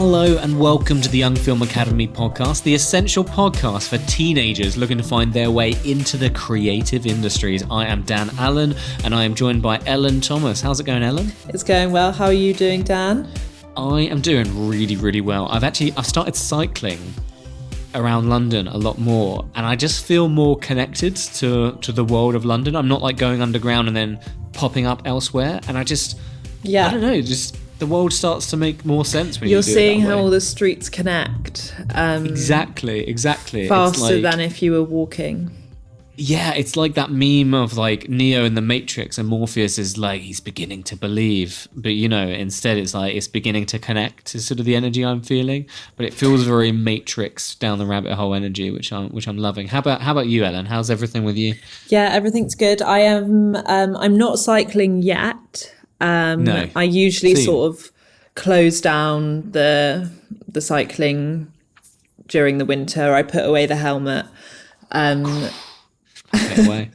Hello and welcome to the Young Film Academy podcast, the essential podcast for teenagers looking to find their way into the creative industries. I am Dan Allen and I am joined by Ellen Thomas. How's it going, Ellen? It's going well. How are you doing, Dan? I am doing really, really well. I've started cycling around London a lot more and I just feel more connected to the world of London. I'm not like going underground and then popping up elsewhere, and I don't know, just the world starts to make more sense when you're seeing how all the streets connect. Exactly. Faster than if you were walking. Yeah, it's like that meme of like Neo in the Matrix and Morpheus is like, he's beginning to believe, but instead it's like it's beginning to connect to sort of the energy I'm feeling. But it feels very Matrix down the rabbit hole energy, which I'm loving. How about you, Ellen? How's everything with you? Yeah, everything's good. I'm not cycling yet. No. I usually sort of close down the cycling during the winter. I put away the helmet. Away.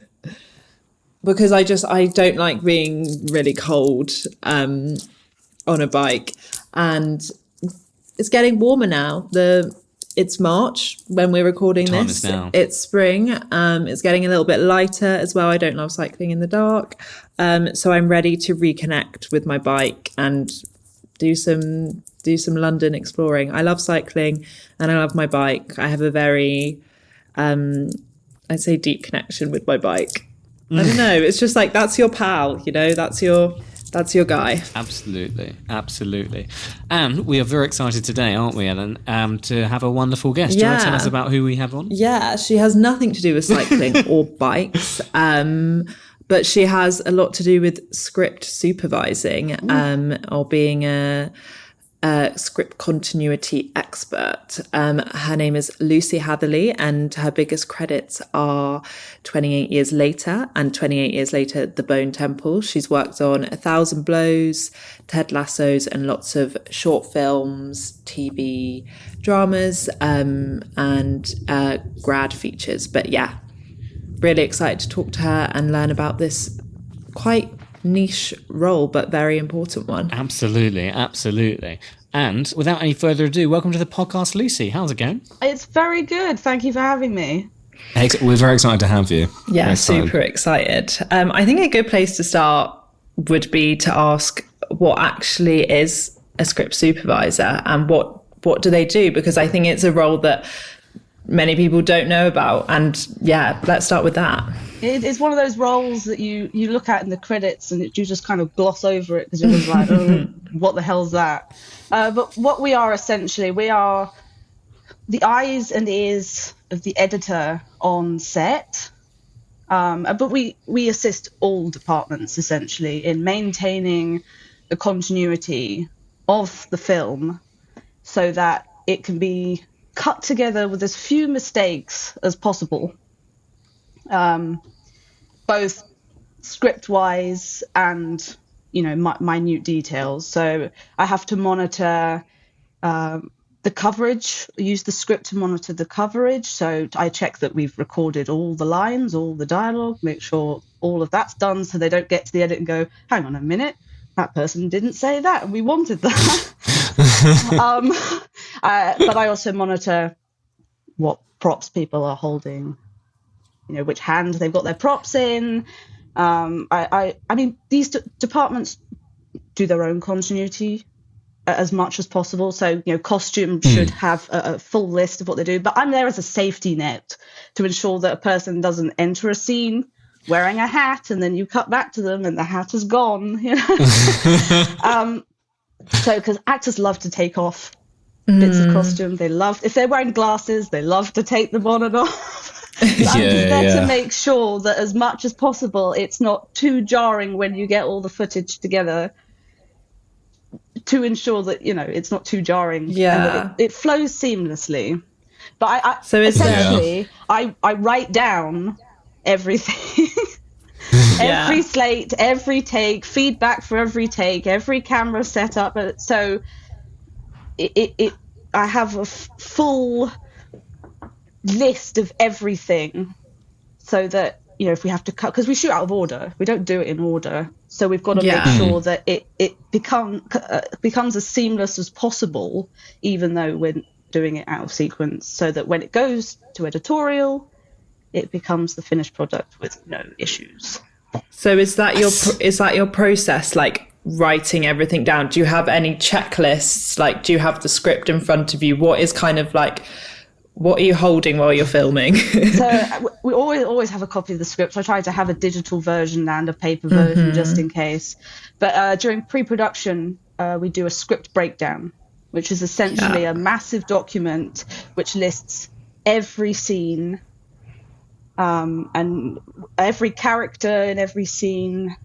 Because I don't like being really cold on a bike, and it's getting warmer now. It's March when we're recording this. It's spring. It's getting a little bit lighter as well. I don't love cycling in the dark, so I'm ready to reconnect with my bike and do some London exploring. I love cycling and I love my bike. I have a very I'd say deep connection with my bike. I don't know. It's just like, that's your pal, that's your guy. Absolutely. And we are very excited today, aren't we, Ellen, to have a wonderful guest. Do you want to tell us about who we have on? Yeah, she has nothing to do with cycling or bikes, but she has a lot to do with script supervising, or being a script continuity expert. Her name is Lucy Hatherly, and her biggest credits are 28 Years Later and 28 Years Later, The Bone Temple. She's worked on 1,000 Blows, Ted Lassos, and lots of short films, TV dramas, and grad features. But yeah, really excited to talk to her and learn about this quite niche role, but very important one. Absolutely. And without any further ado, welcome to the podcast, Lucy. How's it going? It's very good. Thank you for having me. We're very excited to have you. Yeah, super excited. I think a good place to start would be to ask what actually is a script supervisor and what do they do? Because I think it's a role that many people don't know about. And yeah, let's start with that. It's one of those roles that you look at in the credits and you just kind of gloss over it because you're just like, oh, what the hell's that? But what we are essentially, we are the eyes and ears of the editor on set. But we assist all departments essentially in maintaining the continuity of the film so that it can be cut together with as few mistakes as possible, both script-wise and minute details. So I have to monitor the coverage, use the script to monitor the coverage. So I check that we've recorded all the lines, all the dialogue, make sure all of that's done so they don't get to the edit and go, hang on a minute, that person didn't say that and we wanted that. But I also monitor what props people are holding, which hand they've got their props in. I mean, these departments do their own continuity as much as possible. So, costume should have a full list of what they do. But I'm there as a safety net to ensure that a person doesn't enter a scene wearing a hat and then you cut back to them and the hat is gone. So, because actors love to take off bits of costume. They love, if they're wearing glasses, they love to take them on and off. I'm just there to make sure that as much as possible, it's not too jarring when you get all the footage together, to ensure that, it's not too jarring. Yeah. And that it flows seamlessly. But I write down everything. Every slate, every take, feedback for every take, every camera setup. So I have a full list of everything so that, if we have to cut, because we shoot out of order, we don't do it in order. So we've got to Yeah. make sure that it becomes as seamless as possible, even though we're doing it out of sequence, so that when it goes to editorial, it becomes the finished product with no issues. So is that your process, like writing everything down? Do you have any checklists? Like, do you have the script in front of you? What is kind of like, what are you holding while you're filming? So we always have a copy of the script. I try to have a digital version and a paper version just in case. But during pre-production, we do a script breakdown, which is essentially a massive document which lists every scene, and every character in every scene,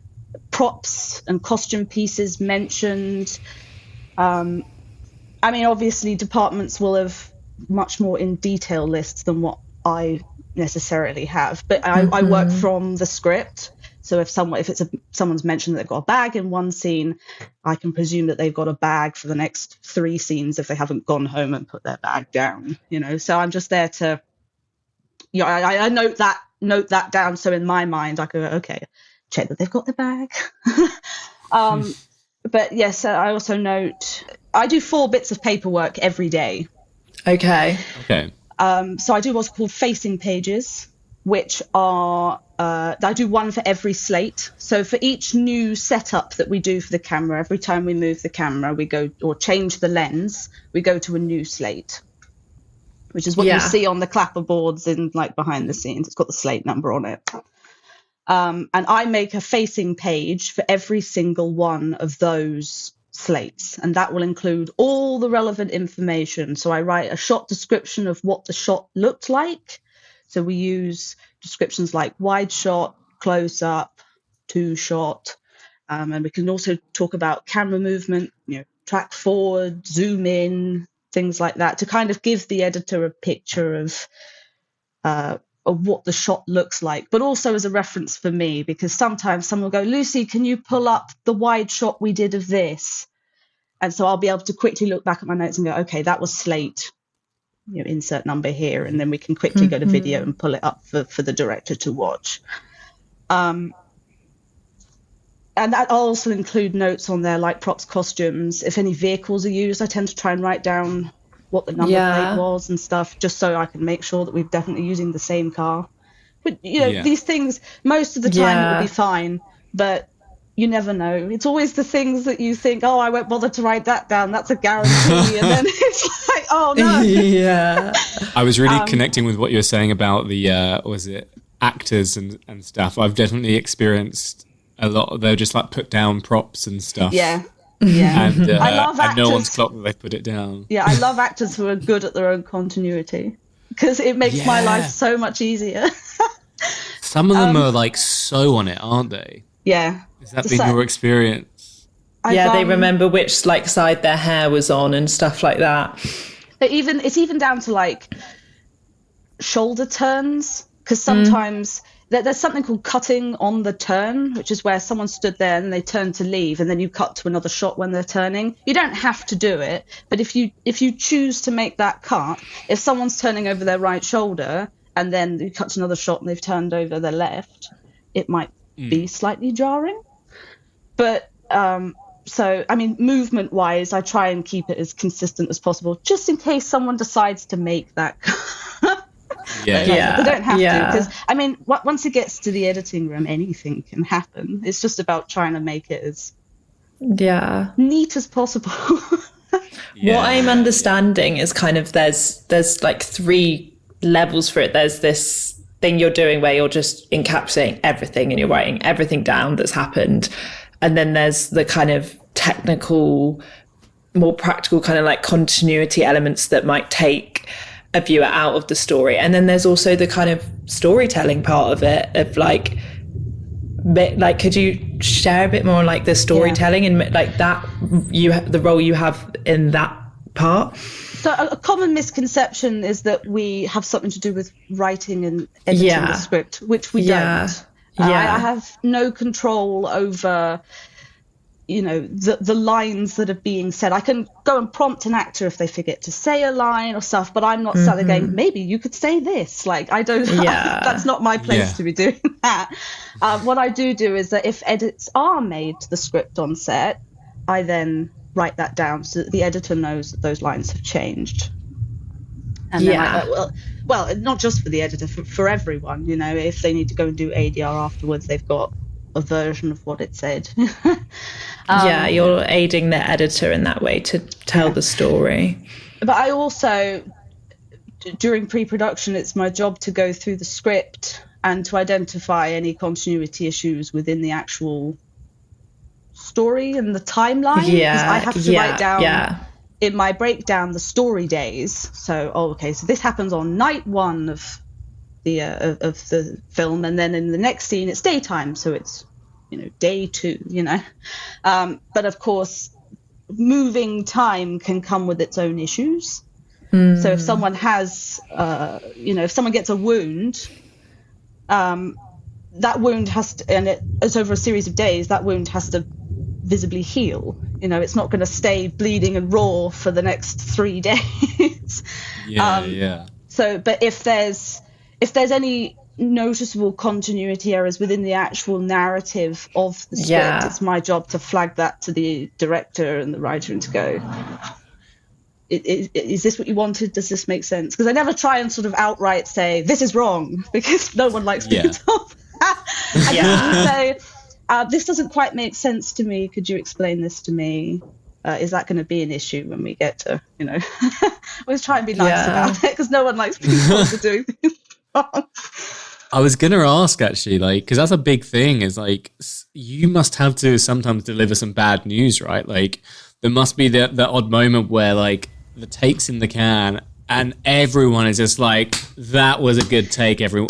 props and costume pieces mentioned. Obviously departments will have much more in detail lists than what I necessarily have, but I work from the script. So if someone's mentioned that they've got a bag in one scene, I can presume that they've got a bag for the next 3 scenes if they haven't gone home and put their bag down, So I'm just there to, I note that down. So in my mind, I go, okay, check that they've got the bag. But yes, I also note, I do 4 bits of paperwork every day. Okay. So I do what's called facing pages, which are, I do one for every slate. So for each new setup that we do for the camera, every time we move the camera, we go, or change the lens, we go to a new slate, which is what you see on the clapper boards in like behind the scenes. It's got the slate number on it. And I make a facing page for every single one of those slates, and that will include all the relevant information. So I write a shot description of what the shot looked like. So we use descriptions like wide shot, close up, 2 shot, and we can also talk about camera movement, track forward, zoom in, things like that, to kind of give the editor a picture of what the shot looks like, but also as a reference for me, because sometimes someone will go, Lucy, can you pull up the wide shot we did of this? And so I'll be able to quickly look back at my notes and go, okay, that was slate, insert number here, and then we can quickly go to video and pull it up for the director to watch. And that I'll also include notes on there like props, costumes. If any vehicles are used, I tend to try and write down what the number plate was and stuff, just so I can make sure that we're definitely using the same car. But these things, most of the time it will be fine, but you never know. It's always the things that you think, oh, I won't bother to write that down, that's a guarantee, and then it's like, oh no. I was really connecting with what you were saying about the actors and stuff. I've definitely experienced a lot. They'll just like put down props and stuff. And I love actors. And no one's clocked that they put it down. I love actors who are good at their own continuity, because it makes my life so much easier. Some of them are like so on it, aren't they? Yeah. Has that been your experience? They remember which side their hair was on and stuff like that. It's even down to like shoulder turns, because sometimes there's something called cutting on the turn, which is where someone stood there and they turned to leave, and then you cut to another shot when they're turning. You don't have to do it, but if you choose to make that cut, if someone's turning over their right shoulder and then you cut to another shot and they've turned over their left, it might be slightly jarring. But movement wise, I try and keep it as consistent as possible, just in case someone decides to make that cut. They don't have to, because once it gets to the editing room, anything can happen. It's just about trying to make it as neat as possible. What I'm understanding is kind of there's like 3 levels for it. There's this thing you're doing where you're just encapsulating everything and you're writing everything down that's happened, and then there's the kind of technical, more practical kind of like continuity elements that might take a viewer out of the story. And then there's also the kind of storytelling part of it, of like could you share a bit more on like the storytelling and like that the role you have in that part? So a common misconception is that we have something to do with writing and editing the script, which we don't. I have no control over the lines that are being said. I can go and prompt an actor if they forget to say a line or stuff, but I'm not sat there going, maybe you could say this. Like, I don't, that's not my place to be doing that. What I do is that if edits are made to the script on set, I then write that down so that the editor knows that those lines have changed. And then well, not just for the editor, for everyone, if they need to go and do ADR afterwards, they've got a version of what it said. You're aiding the editor in that way to tell the story. But I also, during pre-production, it's my job to go through the script and to identify any continuity issues within the actual story and the timeline. Because I have to write down in my breakdown the story days. So, so this happens on night 1 of the film, and then in the next scene it's daytime, so it's day 2. But of course, moving time can come with its own issues. So if someone has if someone gets a wound, that wound has to, and it's over a series of days, that wound has to visibly heal. It's not going to stay bleeding and raw for the next 3 days. So, but if there's any noticeable continuity errors within the actual narrative of the script, it's my job to flag that to the director and the writer and to go, is this what you wanted? Does this make sense? Because I never try and sort of outright say, this is wrong, because no one likes being told that. I just say, this doesn't quite make sense to me. Could you explain this to me? Is that going to be an issue when we get to, always try and be nice about it, because no one likes being told to do things. I was going to ask, actually, because that's a big thing, is you must have to sometimes deliver some bad news, right? There must be the odd moment where the take's in the can and everyone is just that was a good take, everyone.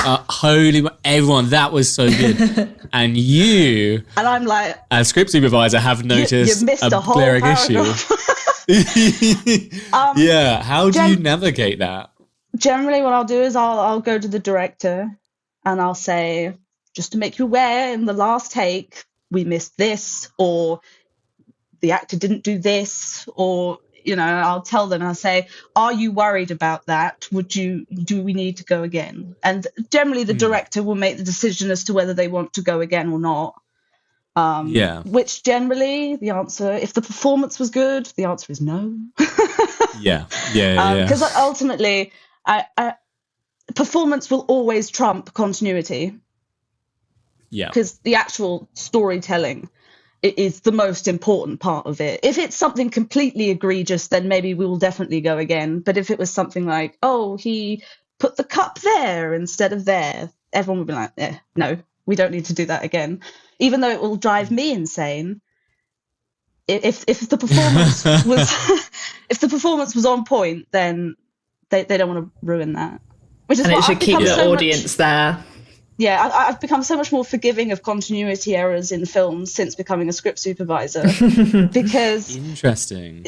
Everyone, that was so good. And you, and I'm like, as script supervisor, have noticed you missed a whole glaring paragraph. issue. How do you navigate that? Generally, what I'll do is I'll go to the director and I'll say, just to make you aware, in the last take, we missed this, or the actor didn't do this, or, I'll tell them, I'll say, are you worried about that? Do we need to go again? And generally the director will make the decision as to whether they want to go again or not. Which generally the answer, if the performance was good, the answer is no. Because ultimately, performance will always trump continuity. Because the actual storytelling is the most important part of it. If it's something completely egregious, then maybe we will definitely go again. But if it was something like, he put the cup there instead of there, everyone would be like, no, we don't need to do that again. Even though it will drive me insane. If the performance was on point, then they don't want to ruin that. Which is, and it should keep the audience there. Yeah, I've become so much more forgiving of continuity errors in films since becoming a script supervisor. Because interesting.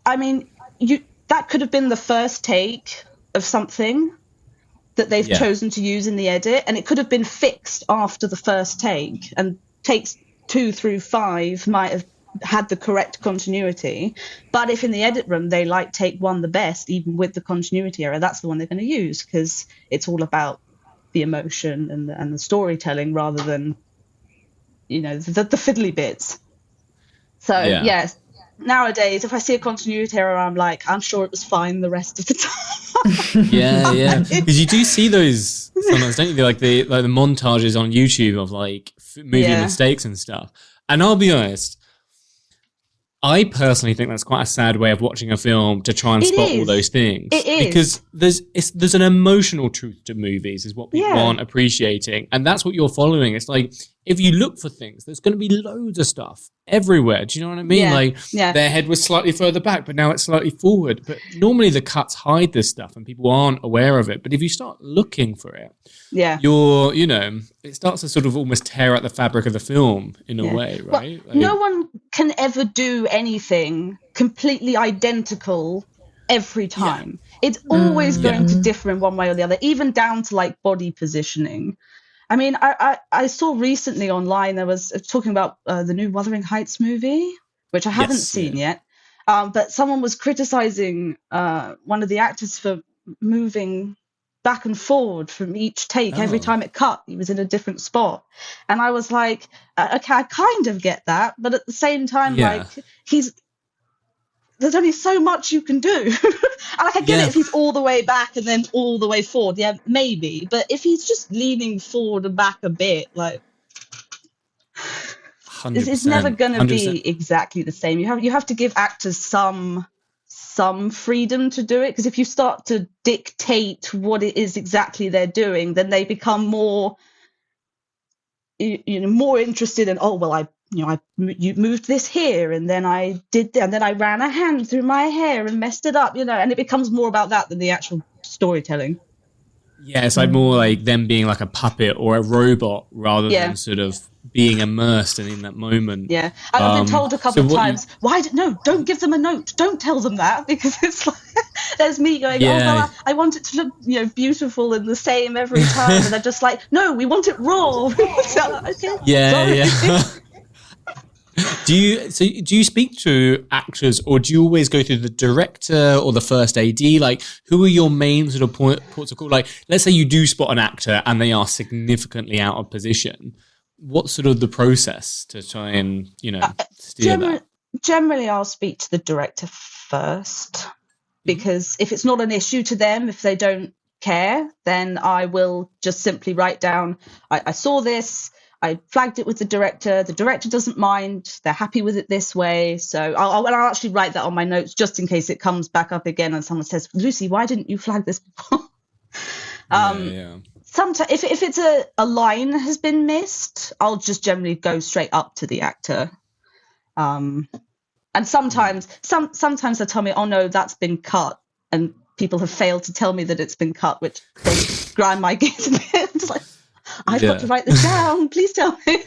I mean, that could have been the first take of something that they've chosen to use in the edit, and it could have been fixed after the first take, and takes 2 through 5 might have had the correct continuity. But if in the edit room they like take 1 the best, even with the continuity error, that's the one they're going to use, because it's all about the emotion and the storytelling rather than the fiddly bits. So yes, nowadays if I see a continuity error, I'm sure it was fine the rest of the time. Because you do see those sometimes, don't you? The montages on YouTube of movie mistakes and stuff. And I'll be honest, I personally think that's quite a sad way of watching a film, to try and spot all those things. It is. Because there's an emotional truth to movies, is what people aren't appreciating. And that's what you're following. It's if you look for things, there's going to be loads of stuff everywhere. Do you know what I mean? Their head was slightly further back, but now it's slightly forward. But normally the cuts hide this stuff and people aren't aware of it. But if you start looking for it, it starts to sort of almost tear out the fabric of the film in a way, right? Well, no one can ever do anything completely identical every time. It's always going to differ in one way or the other, even down to body positioning. I mean, I saw recently online there was talking about the new Wuthering Heights movie, which I haven't seen yet. But someone was criticizing one of the actors for moving back and forward from each take. Every time it cut, he was in a different spot. And I was like, okay, I kind of get that. But at the same time, like, there's only so much you can do. And like, I get it if he's all the way back and then all the way forward. Yeah, maybe. But if he's just leaning forward and back a bit, like, 100%, it's never going to be exactly the same. You have to give actors some freedom to do it, because if you start to dictate what it is exactly they're doing, then they become more more interested in, you moved this here, and then I did, and then I ran a hand through my hair and messed it up, and it becomes more about that than the actual storytelling. Yeah, it's like more like them being like a puppet or a robot rather than sort of being immersed and in that moment. Yeah, I've been told a couple of times, don't give them a note, don't tell them that, because it's like, there's me going, I want it to look, beautiful and the same every time, and they're just like, no, we want it raw. Okay, yeah. Do you speak to actors, or do you always go through the director or the first AD? Like, who are your main sort of ports of call? Like, let's say you do spot an actor and they are significantly out of position. What's sort of the process to try and, steer that? Generally, I'll speak to the director first, because if it's not an issue to them, if they don't care, then I will just simply write down, I saw this, I flagged it with the director doesn't mind, they're happy with it this way. So I'll actually write that on my notes just in case it comes back up again and someone says, Lucy, why didn't you flag this before? Sometimes if it's a line has been missed, I'll just generally go straight up to the actor. And sometimes they tell me, oh no, that's been cut, and people have failed to tell me that it's been cut, which does grind my gears a bit. It's like, I've got to write this down, please tell me.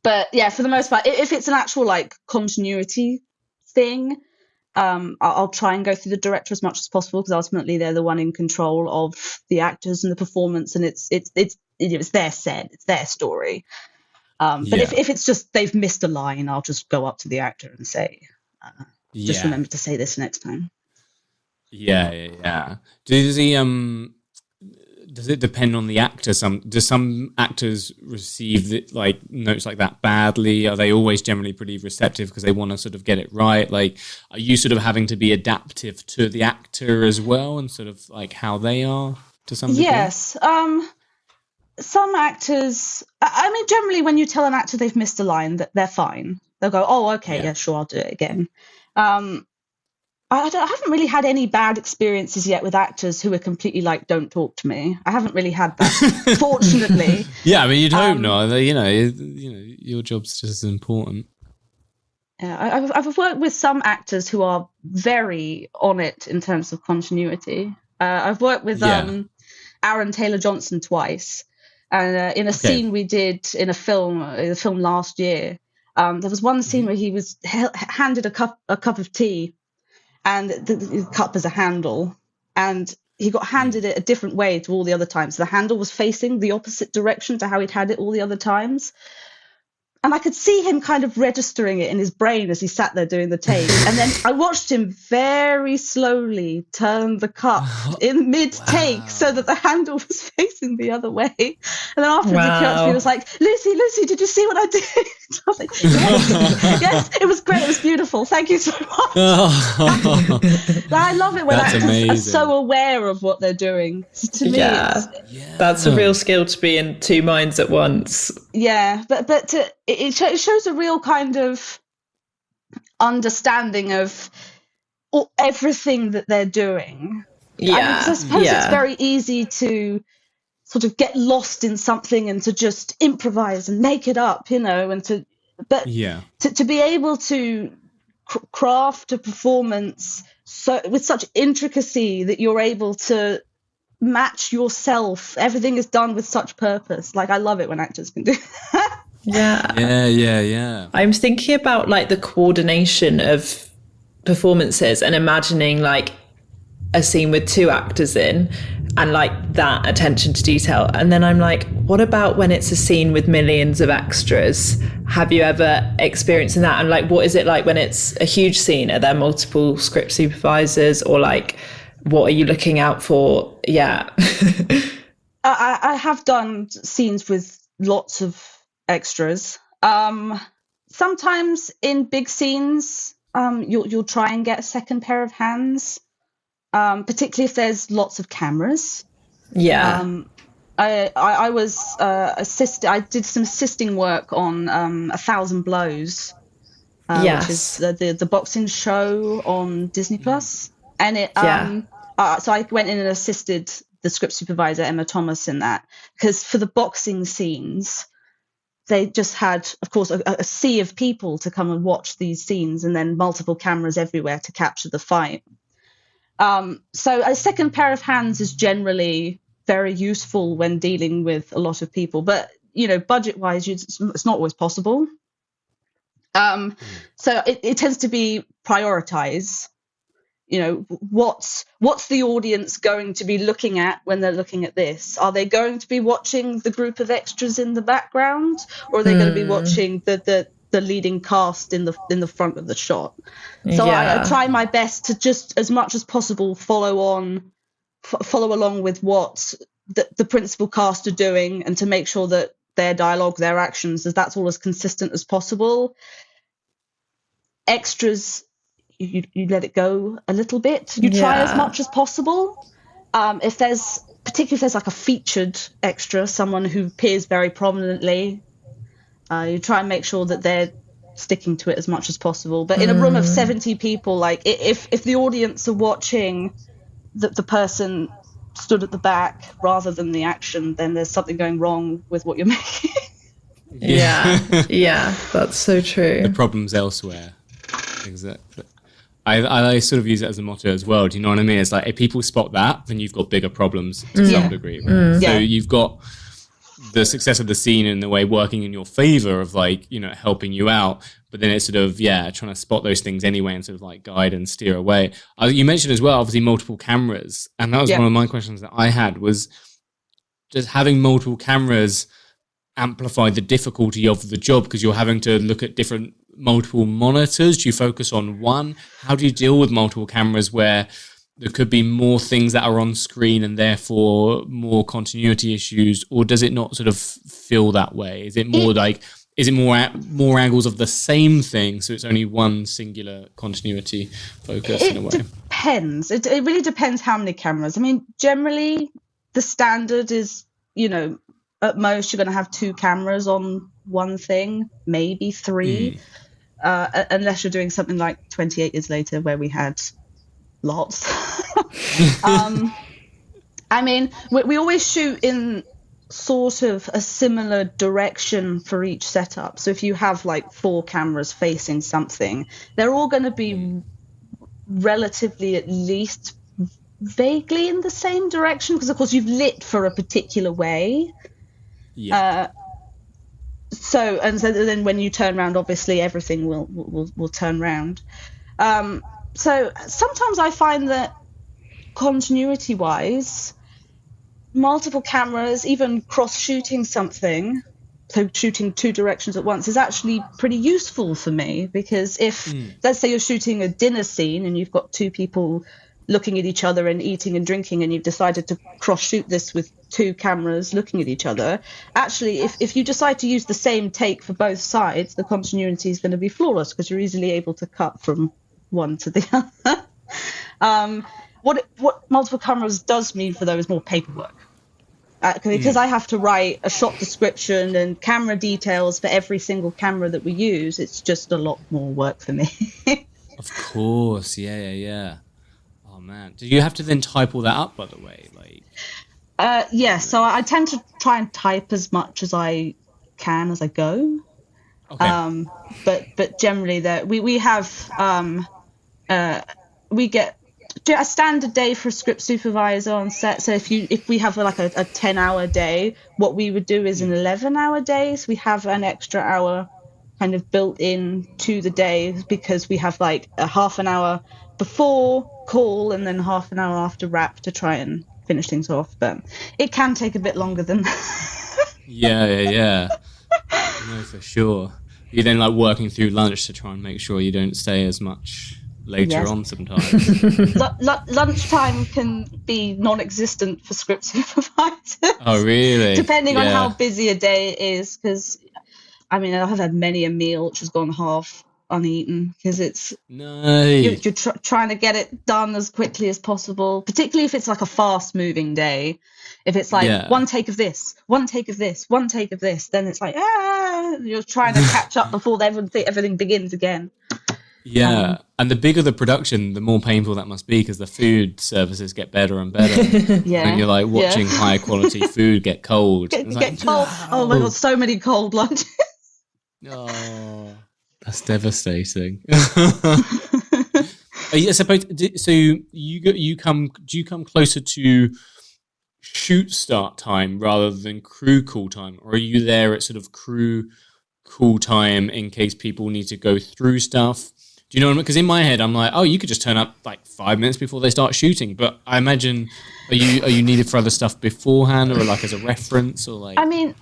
But yeah, for the most part, if it's an actual like continuity thing, I'll try and go through the director as much as possible, because ultimately they're the one in control of the actors and the performance, and it's their set, it's their story. But if it's just they've missed a line, I'll just go up to the actor and say, just remember to say this next time. Yeah. Does it depend on the actor? Do some actors receive notes like that badly? Are they always generally pretty receptive because they want to sort of get it right? Like, are you sort of having to be adaptive to the actor as well, and sort of like how they are to some degree? Yes. Some actors, I mean, generally when you tell an actor they've missed a line, that they're fine. They'll go, oh, okay, yeah, sure, I'll do it again. I haven't really had any bad experiences yet with actors who are completely like, don't talk to me. I haven't really had that, fortunately. Yeah, I mean, you'd hope not. Your job's just as important. Yeah, I've worked with some actors who are very on it in terms of continuity. I've worked with Aaron Taylor-Johnson twice. And in a scene we did in a film last year, there was one scene where he was handed a cup of tea, and the cup is a handle, and he got handed it a different way to all the other times. The handle was facing the opposite direction to how he'd had it all the other times. And I could see him kind of registering it in his brain as he sat there doing the take. And then I watched him very slowly turn the cup in mid-take so that the handle was facing the other way. And then afterwards he came up to me and was like, Lucy, did you see what I did? I was like, yes, it was great. It was beautiful. Thank you so much. I love it when actors are so aware of what they're doing. To me, that's a real skill, to be in two minds at once. Yeah, but it shows a real kind of understanding of everything that they're doing. I suppose it's very easy to sort of get lost in something and to just improvise and make it up, and to be able to craft a performance with such intricacy that you're able to match yourself. Everything is done with such purpose. Like, I love it when actors can do that. Yeah. I'm thinking about like the coordination of performances and imagining like a scene with two actors in, and like that attention to detail. And then I'm like, what about when it's a scene with millions of extras? Have you ever experienced that? And like, what is it like when it's a huge scene? Are there multiple script supervisors, or like, what are you looking out for? Yeah. I have done scenes with lots of extras. Sometimes in big scenes, you'll try and get a second pair of hands, particularly if there's lots of cameras. Yeah. I was I did some assisting work on 1,000 Blows, which is the boxing show on Disney Plus, and it so I went in and assisted the script supervisor Emma Thomas in that, because for the boxing scenes they just had, of course, a sea of people to come and watch these scenes, and then multiple cameras everywhere to capture the fight. So a second pair of hands is generally very useful when dealing with a lot of people, but budget-wise, it's not always possible. So it tends to be prioritize. What's the audience going to be looking at when they're looking at this? Are they going to be watching the group of extras in the background, or are they going to be watching the leading cast in the front of the shot? So I try my best to just as much as possible follow along with what the principal cast are doing, and to make sure that their dialogue, their actions, that's all as consistent as possible. Extras, you let it go a little bit. You try as much as possible. Particularly if there's like a featured extra, someone who appears very prominently, you try and make sure that they're sticking to it as much as possible. But in a room of 70 people, like if the audience are watching the person stood at the back rather than the action, then there's something going wrong with what you're making. Yeah, that's so true. The problem's elsewhere. Exactly. I sort of use it as a motto as well. Do you know what I mean? It's like, if people spot that, then you've got bigger problems to some degree. Right? So you've got the success of the scene in a way working in your favor of helping you out, but then it's sort of trying to spot those things anyway and sort of like guide and steer away. You mentioned as well, obviously, multiple cameras, and that was one of my questions that I had, was just having multiple cameras amplify the difficulty of the job, because you're having to look at multiple monitors. Do you focus on one? How do you deal with multiple cameras where there could be more things that are on screen and therefore more continuity issues, or does it not sort of feel that way? Is it more more angles of the same thing, so it's only one singular continuity focus in a way? It depends. It really depends how many cameras. I mean, generally the standard is, at most you're going to have 2 cameras on one thing, maybe 3. Unless you're doing something like 28 Years Later, where we had lots. I mean, we always shoot in sort of a similar direction for each setup. So if you have like 4 cameras facing something, they're all going to be relatively, at least vaguely in the same direction, because of course you've lit for a particular way. So then when you turn around, obviously everything will turn around. So sometimes I find that continuity wise, multiple cameras, even cross shooting something, so shooting 2 directions at once, is actually pretty useful for me, because if let's say you're shooting a dinner scene and you've got 2 people looking at each other and eating and drinking, and you've decided to cross shoot this with 2 cameras looking at each other, actually if you decide to use the same take for both sides, the continuity is going to be flawless, because you're easily able to cut from one to the other. What multiple cameras does mean for though is more paperwork, because I have to write a shot description and camera details for every single camera that we use. It's just a lot more work for me. Of course, yeah. Oh man, do you have to then type all that up, by the way? So I tend to try and type as much as I can as I go. Okay. But generally we get a standard day for a script supervisor on set. So if we have like a 10-hour day, what we would do is an 11-hour day. So we have an extra hour kind of built in to the day, because we have like a half an hour before call and then half an hour after wrap to try and finish things off. But it can take a bit longer than that. Yeah. No, for sure. You're then like working through lunch to try and make sure you don't stay as much later on sometimes. Lunchtime can be non-existent for script supervisors. Oh, really? Depending on how busy a day it is, because I mean, I've had many a meal which has gone half uneaten because it's you're trying to get it done as quickly as possible, particularly if it's like a fast-moving day. If it's like one take of this, one take of this, one take of this, then it's like you're trying to catch up before everything begins again. Yeah, and the bigger the production, the more painful that must be because the food services get better and better. And you're like watching high quality food get cold. Get cold. Oh my god, so many cold lunches. Oh, that's devastating. I suppose. So do you come closer to shoot start time rather than crew call time, or are you there at sort of crew call time in case people need to go through stuff? Do you know what I mean? Because in my head, I'm like, oh, you could just turn up like 5 minutes before they start shooting. But I imagine, are you needed for other stuff beforehand, or like as a reference, or like? I mean,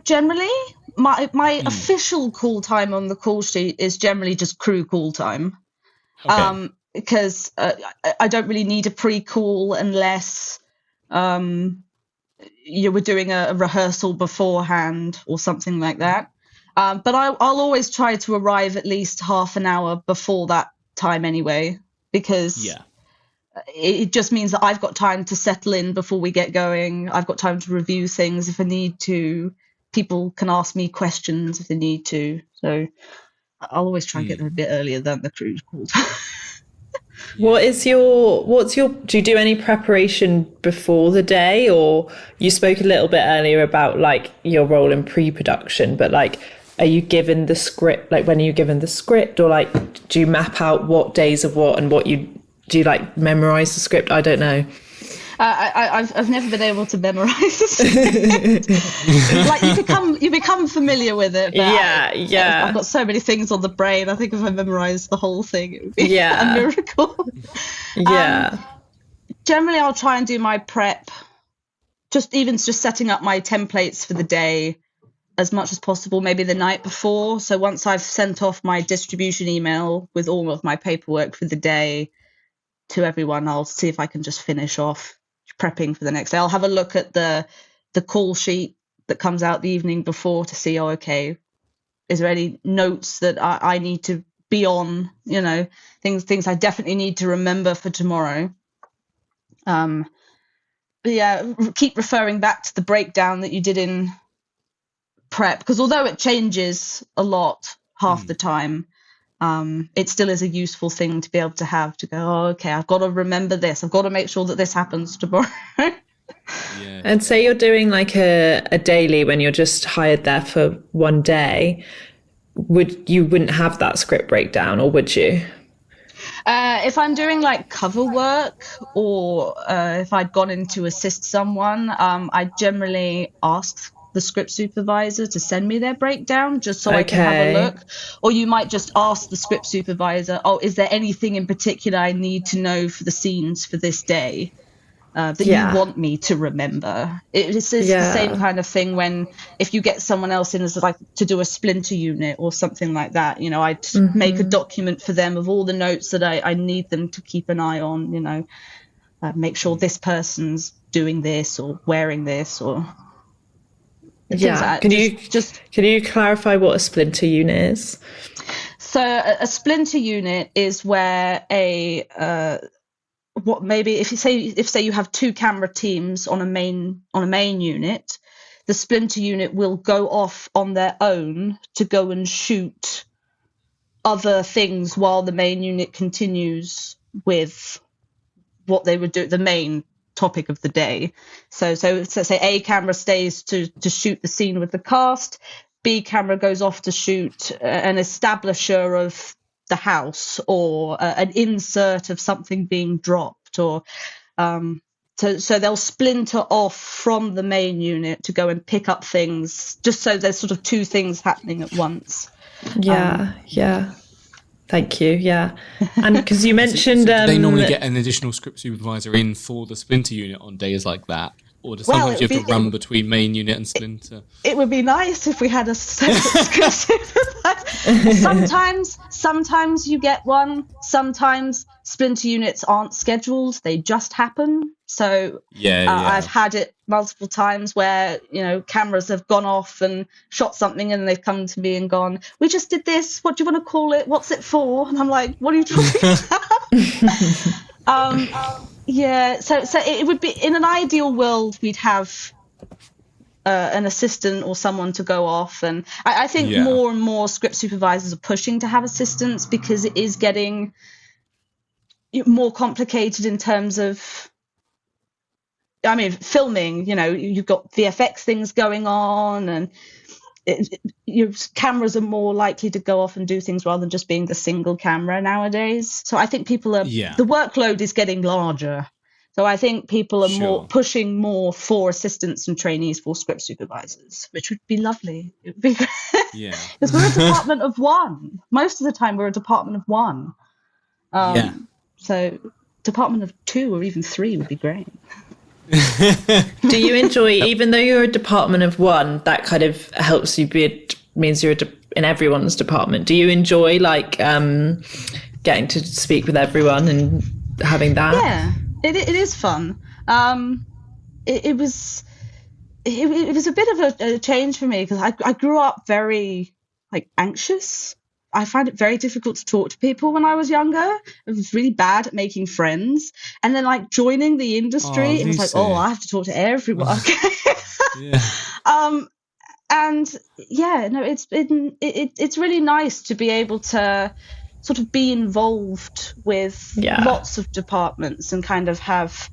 generally, my official call time on the call sheet is generally just crew call time. Okay. Because I don't really need a pre-call unless you were doing a rehearsal beforehand or something like that. But I'll always try to arrive at least half an hour before that time anyway, because it just means that I've got time to settle in before we get going. I've got time to review things if I need to. People can ask me questions if they need to. So I'll always try and get there a bit earlier than the crew's called. What's your do you do any preparation before the day? Or you spoke a little bit earlier about like your role in pre-production, but like, are you given the script? Like, when are you given the script, or like, do you map out what days of what and what do you like memorize the script? I don't know. I've never been able to memorize the script. Like you become familiar with it. But I've got so many things on the brain. I think if I memorized the whole thing, it would be a miracle. Generally, I'll try and do my prep, just setting up my templates for the day as much as possible, maybe the night before. So once I've sent off my distribution email with all of my paperwork for the day to everyone, I'll see if I can just finish off prepping for the next day. I'll have a look at the call sheet that comes out the evening before to see, is there any notes that I need to be on, things I definitely need to remember for tomorrow. Keep referring back to the breakdown that you did in prep, because although it changes a lot half the time, it still is a useful thing to be able to have to go, I've got to remember this. I've got to make sure that this happens tomorrow. And say you're doing like a daily when you're just hired there for one day, wouldn't have that script breakdown, or would you? If I'm doing like cover work, or if I'd gone in to assist someone, I generally ask the script supervisor to send me their breakdown just so I can have a look. Or you might just ask the script supervisor, is there anything in particular I need to know for the scenes for this day that you want me to remember? It's the same kind of thing when if you get someone else in as like to do a splinter unit or something like that, I'd make a document for them of all the notes that I need them to keep an eye on, make sure this person's doing this or wearing this or... Can you clarify what a splinter unit is? So a splinter unit is where if you have two camera teams on a main unit, the splinter unit will go off on their own to go and shoot other things while the main unit continues with what they would do, the main topic of the day. So say A camera stays to shoot the scene with the cast, B camera goes off to shoot an establisher of the house or an insert of something being dropped, or so they'll splinter off from the main unit to go and pick up things, just so there's sort of two things happening at once. Thank you. Yeah. And because you mentioned... do they normally get an additional script supervisor in for the Splinter unit on days like that? Or do sometimes you have to run between main unit and Splinter? It would be nice if we had a separate script supervisor. Sometimes you get one. Sometimes Splinter units aren't scheduled; they just happen. So I've had it multiple times where cameras have gone off and shot something, and they've come to me and gone, "We just did this. What do you want to call it? What's it for?" And I'm like, "What are you talking about?" Yeah, so it would be, in an ideal world, we'd have an assistant or someone to go off, and I think more and more script supervisors are pushing to have assistants because it is getting more complicated in terms of, filming. You've got VFX things going on, and your cameras are more likely to go off and do things rather than just being the single camera nowadays. So I think people are the workload is getting larger. So I think people are more pushing more for assistants and trainees for script supervisors, which would be lovely. It would be great. Yeah, because we're a department of one. Most of the time, we're a department of one. So department of 2 or even 3 would be great. Do you enjoy, even though you're a department of 1, that kind of helps you means you're in everyone's department? Do you enjoy getting to speak with everyone and having that? Yeah, it is fun. It was a bit of a change for me because I grew up very anxious. I find it very difficult to talk to people when I was younger. I was really bad at making friends. And then joining the industry, it was I have to talk to everyone. It's really nice to be able to sort of be involved with lots of departments and kind of have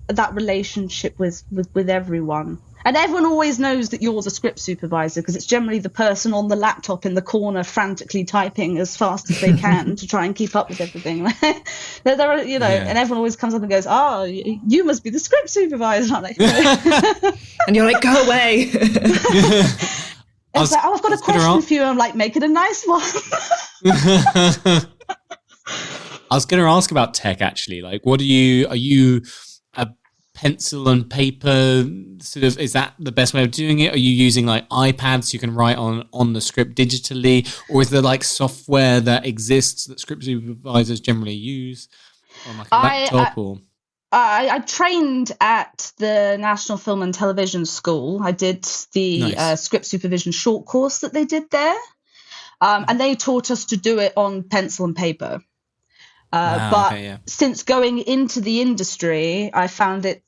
that relationship with everyone. And everyone always knows that you're the script supervisor because it's generally the person on the laptop in the corner frantically typing as fast as they can to try and keep up with everything. there are, and everyone always comes up and goes, "Oh, you must be the script supervisor." And you're like, "Go away." I've got a question for you. I'm like, make it a nice one. I was going to ask about tech actually. What are you a pencil and paper sort of, is that the best way of doing it? Are you using iPads you can write on the script digitally, or is there software that exists that script supervisors generally use on a laptop? I trained at the National Film and Television School. I did the script supervision short course that they did there, and they taught us to do it on pencil and paper. Since going into the industry, I found it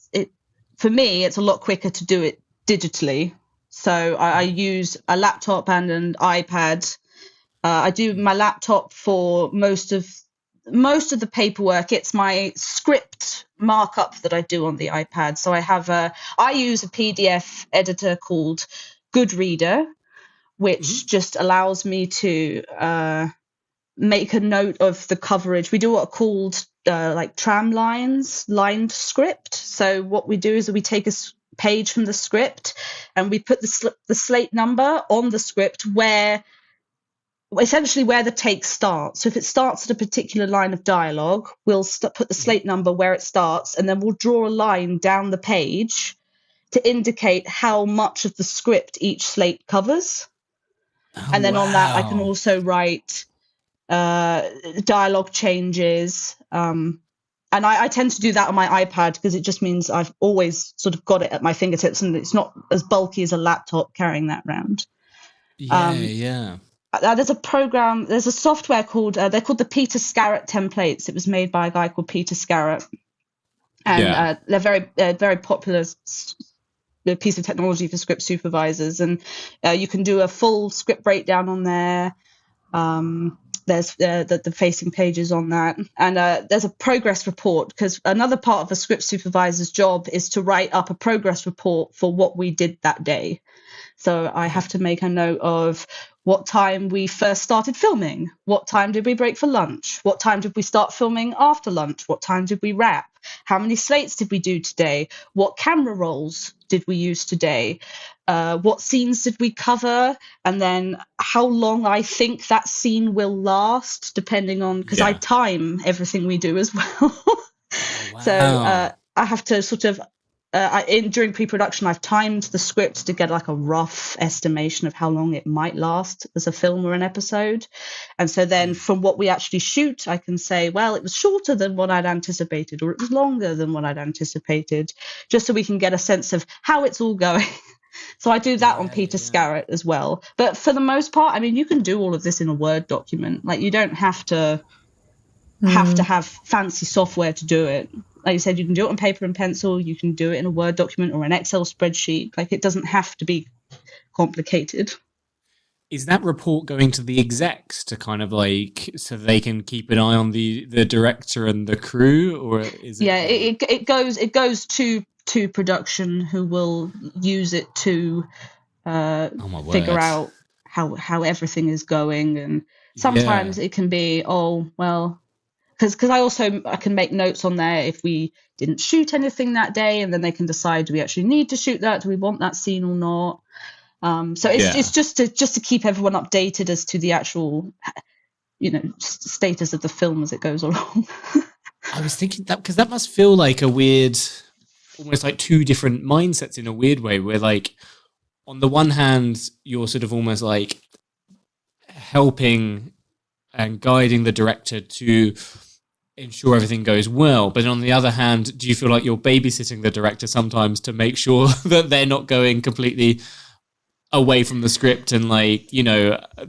for me, it's a lot quicker to do it digitally. So I use a laptop and an iPad. I do my laptop for most of the paperwork. It's my script markup that I do on the iPad. So I use a PDF editor called Goodreader, which just allows me to make a note of the coverage. We do what are called tram lines, lined script. So what we do is we take a page from the script and we put the slate number on the script essentially where the take starts. So if it starts at a particular line of dialogue, we'll put the slate number where it starts, and then we'll draw a line down the page to indicate how much of the script each slate covers. On that, I can also write dialogue changes, and I tend to do that on my iPad because it just means I've always sort of got it at my fingertips and it's not as bulky as a laptop carrying that around. There's a software called they're called the Peter Scarrett templates. It was made by a guy called Peter Scarrett, and they're very popular piece of technology for script supervisors, and you can do a full script breakdown on there. There's the facing pages on that, and there's a progress report, because another part of a script supervisor's job is to write up a progress report for what we did that day. So I have to make a note of what time we first started filming, what time did we break for lunch, what time did we start filming after lunch, what time did we wrap, how many slates did we do today, what camera rolls did we use today, what scenes did we cover, and then how long I think that scene will last, depending on, because I time everything we do as well. Wow. So I have to sort of during pre-production, I've timed the script to get like a rough estimation of how long it might last as a film or an episode. And so then from what we actually shoot, I can say, well, it was shorter than what I'd anticipated, or it was longer than what I'd anticipated, just so we can get a sense of how it's all going. So I do that on Peter Scarrett as well. But for the most part, I mean, you can do all of this in a Word document. Like, you don't have to have fancy software to do it. Like you said, you can do it on paper and pencil, you can do it in a Word document or an Excel spreadsheet. Like, it doesn't have to be complicated. Is that report going to the execs to kind of like, so they can keep an eye on the director and the crew, or is it? Yeah, it goes to production, who will use it to figure out how everything is going. And sometimes it can be, because I can make notes on there if we didn't shoot anything that day, and then they can decide, do we actually need to shoot that? Do we want that scene or not? So it's just to keep everyone updated as to the actual, status of the film as it goes along. I was thinking that, because that must feel like a weird, almost like two different mindsets in a weird way, where like on the one hand, you're sort of almost like helping and guiding the director to ensure everything goes well. But on the other hand, do you feel like you're babysitting the director sometimes to make sure that they're not going completely away from the script and like,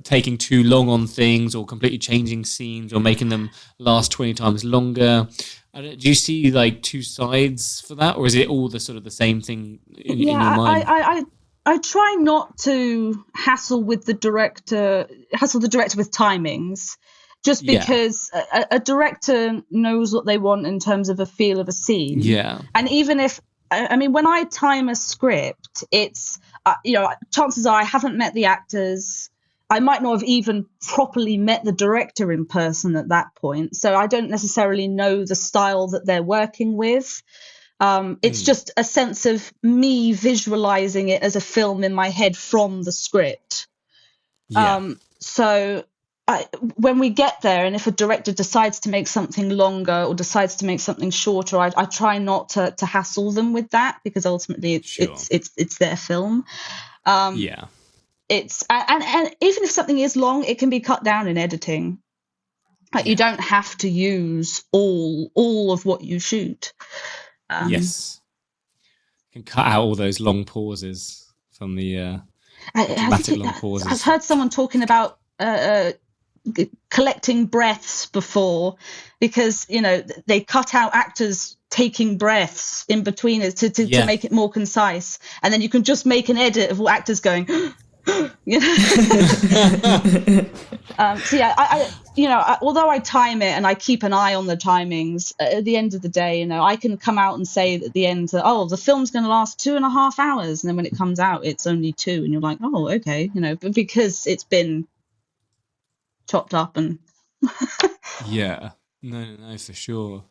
taking too long on things, or completely changing scenes, or making them last 20 times longer? Do you see like two sides for that, or is it all the sort of the same thing in your mind? I try not to hassle the director with timings, just because a director knows what they want in terms of a feel of a scene. Yeah. And even if, when I time a script, it's, chances are I haven't met the actors. I might not have even properly met the director in person at that point. So I don't necessarily know the style that they're working with. It's just a sense of me visualizing it as a film in my head from the script. Yeah. So when we get there, and if a director decides to make something longer or decides to make something shorter, I try not to hassle them with that, because ultimately it's their film. It's and even if something is long, it can be cut down in editing. Like, you don't have to use all of what you shoot. Yes. You can cut out all those long pauses from the dramatic long pauses. I've heard someone talking about collecting breaths before, because they cut out actors taking breaths in between it to make it more concise, and then you can just make an edit of actors going although I time it and I keep an eye on the timings, at the end of the day, I can come out and say at the end, the film's going to last 2.5 hours, and then when it comes out it's only 2, and you're like, oh, okay, but because it's been chopped up and no, for sure.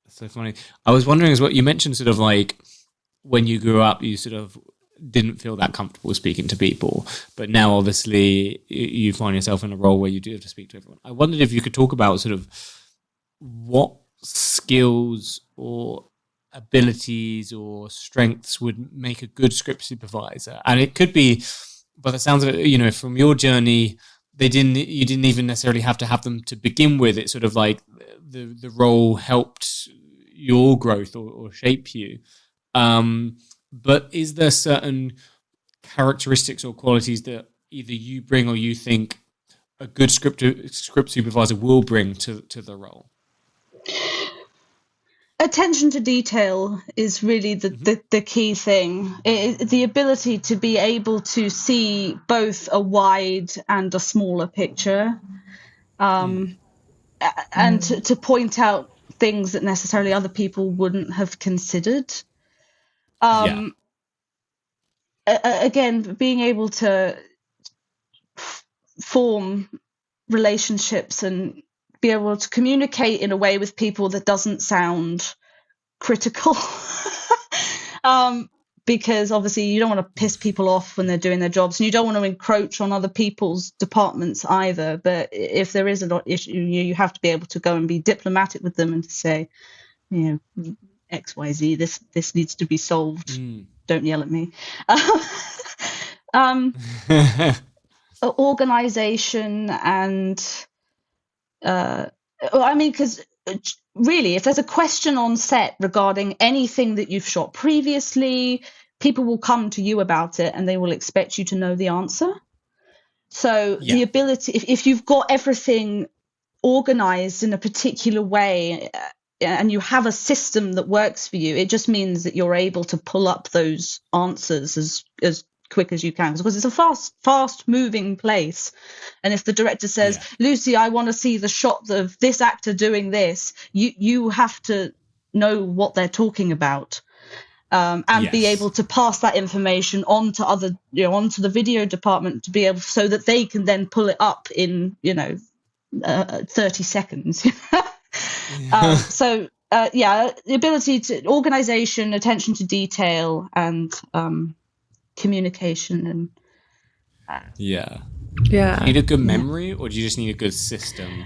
That's so funny. I was wondering as well, you mentioned sort of like when you grew up you sort of didn't feel that comfortable speaking to people, but now obviously you find yourself in a role where you do have to speak to everyone. I wondered if you could talk about sort of what skills or abilities or strengths would make a good script supervisor. And it could be, by the sounds of it, from your journey, you didn't even necessarily have to have them to begin with. It's sort of like the role helped your growth or shape you. But is there certain characteristics or qualities that either you bring or you think a good script supervisor will bring to the role? Attention to detail is really the key thing. The ability to be able to see both a wide and a smaller picture, and to point out things that necessarily other people wouldn't have considered. Again, being able to form relationships and be able to communicate in a way with people that doesn't sound critical. Because obviously you don't want to piss people off when they're doing their jobs, and you don't want to encroach on other people's departments either. But if there is an issue, you have to be able to go and be diplomatic with them and to say, XYZ, this needs to be solved. Don't yell at me. Organization and because really, if there's a question on set regarding anything that you've shot previously, people will come to you about it and they will expect you to know the answer. So the ability, if you've got everything organized in a particular way and you have a system that works for you, it just means that you're able to pull up those answers as quick as you can, because it's a fast moving place. And if the director says, Lucy, I want to see the shot of this actor doing this, you have to know what they're talking about, and be able to pass that information on to onto the video department to be able, so that they can then pull it up in 30 seconds. So the ability to organization, attention to detail, and communication and Do you need a good memory, or do you just need a good system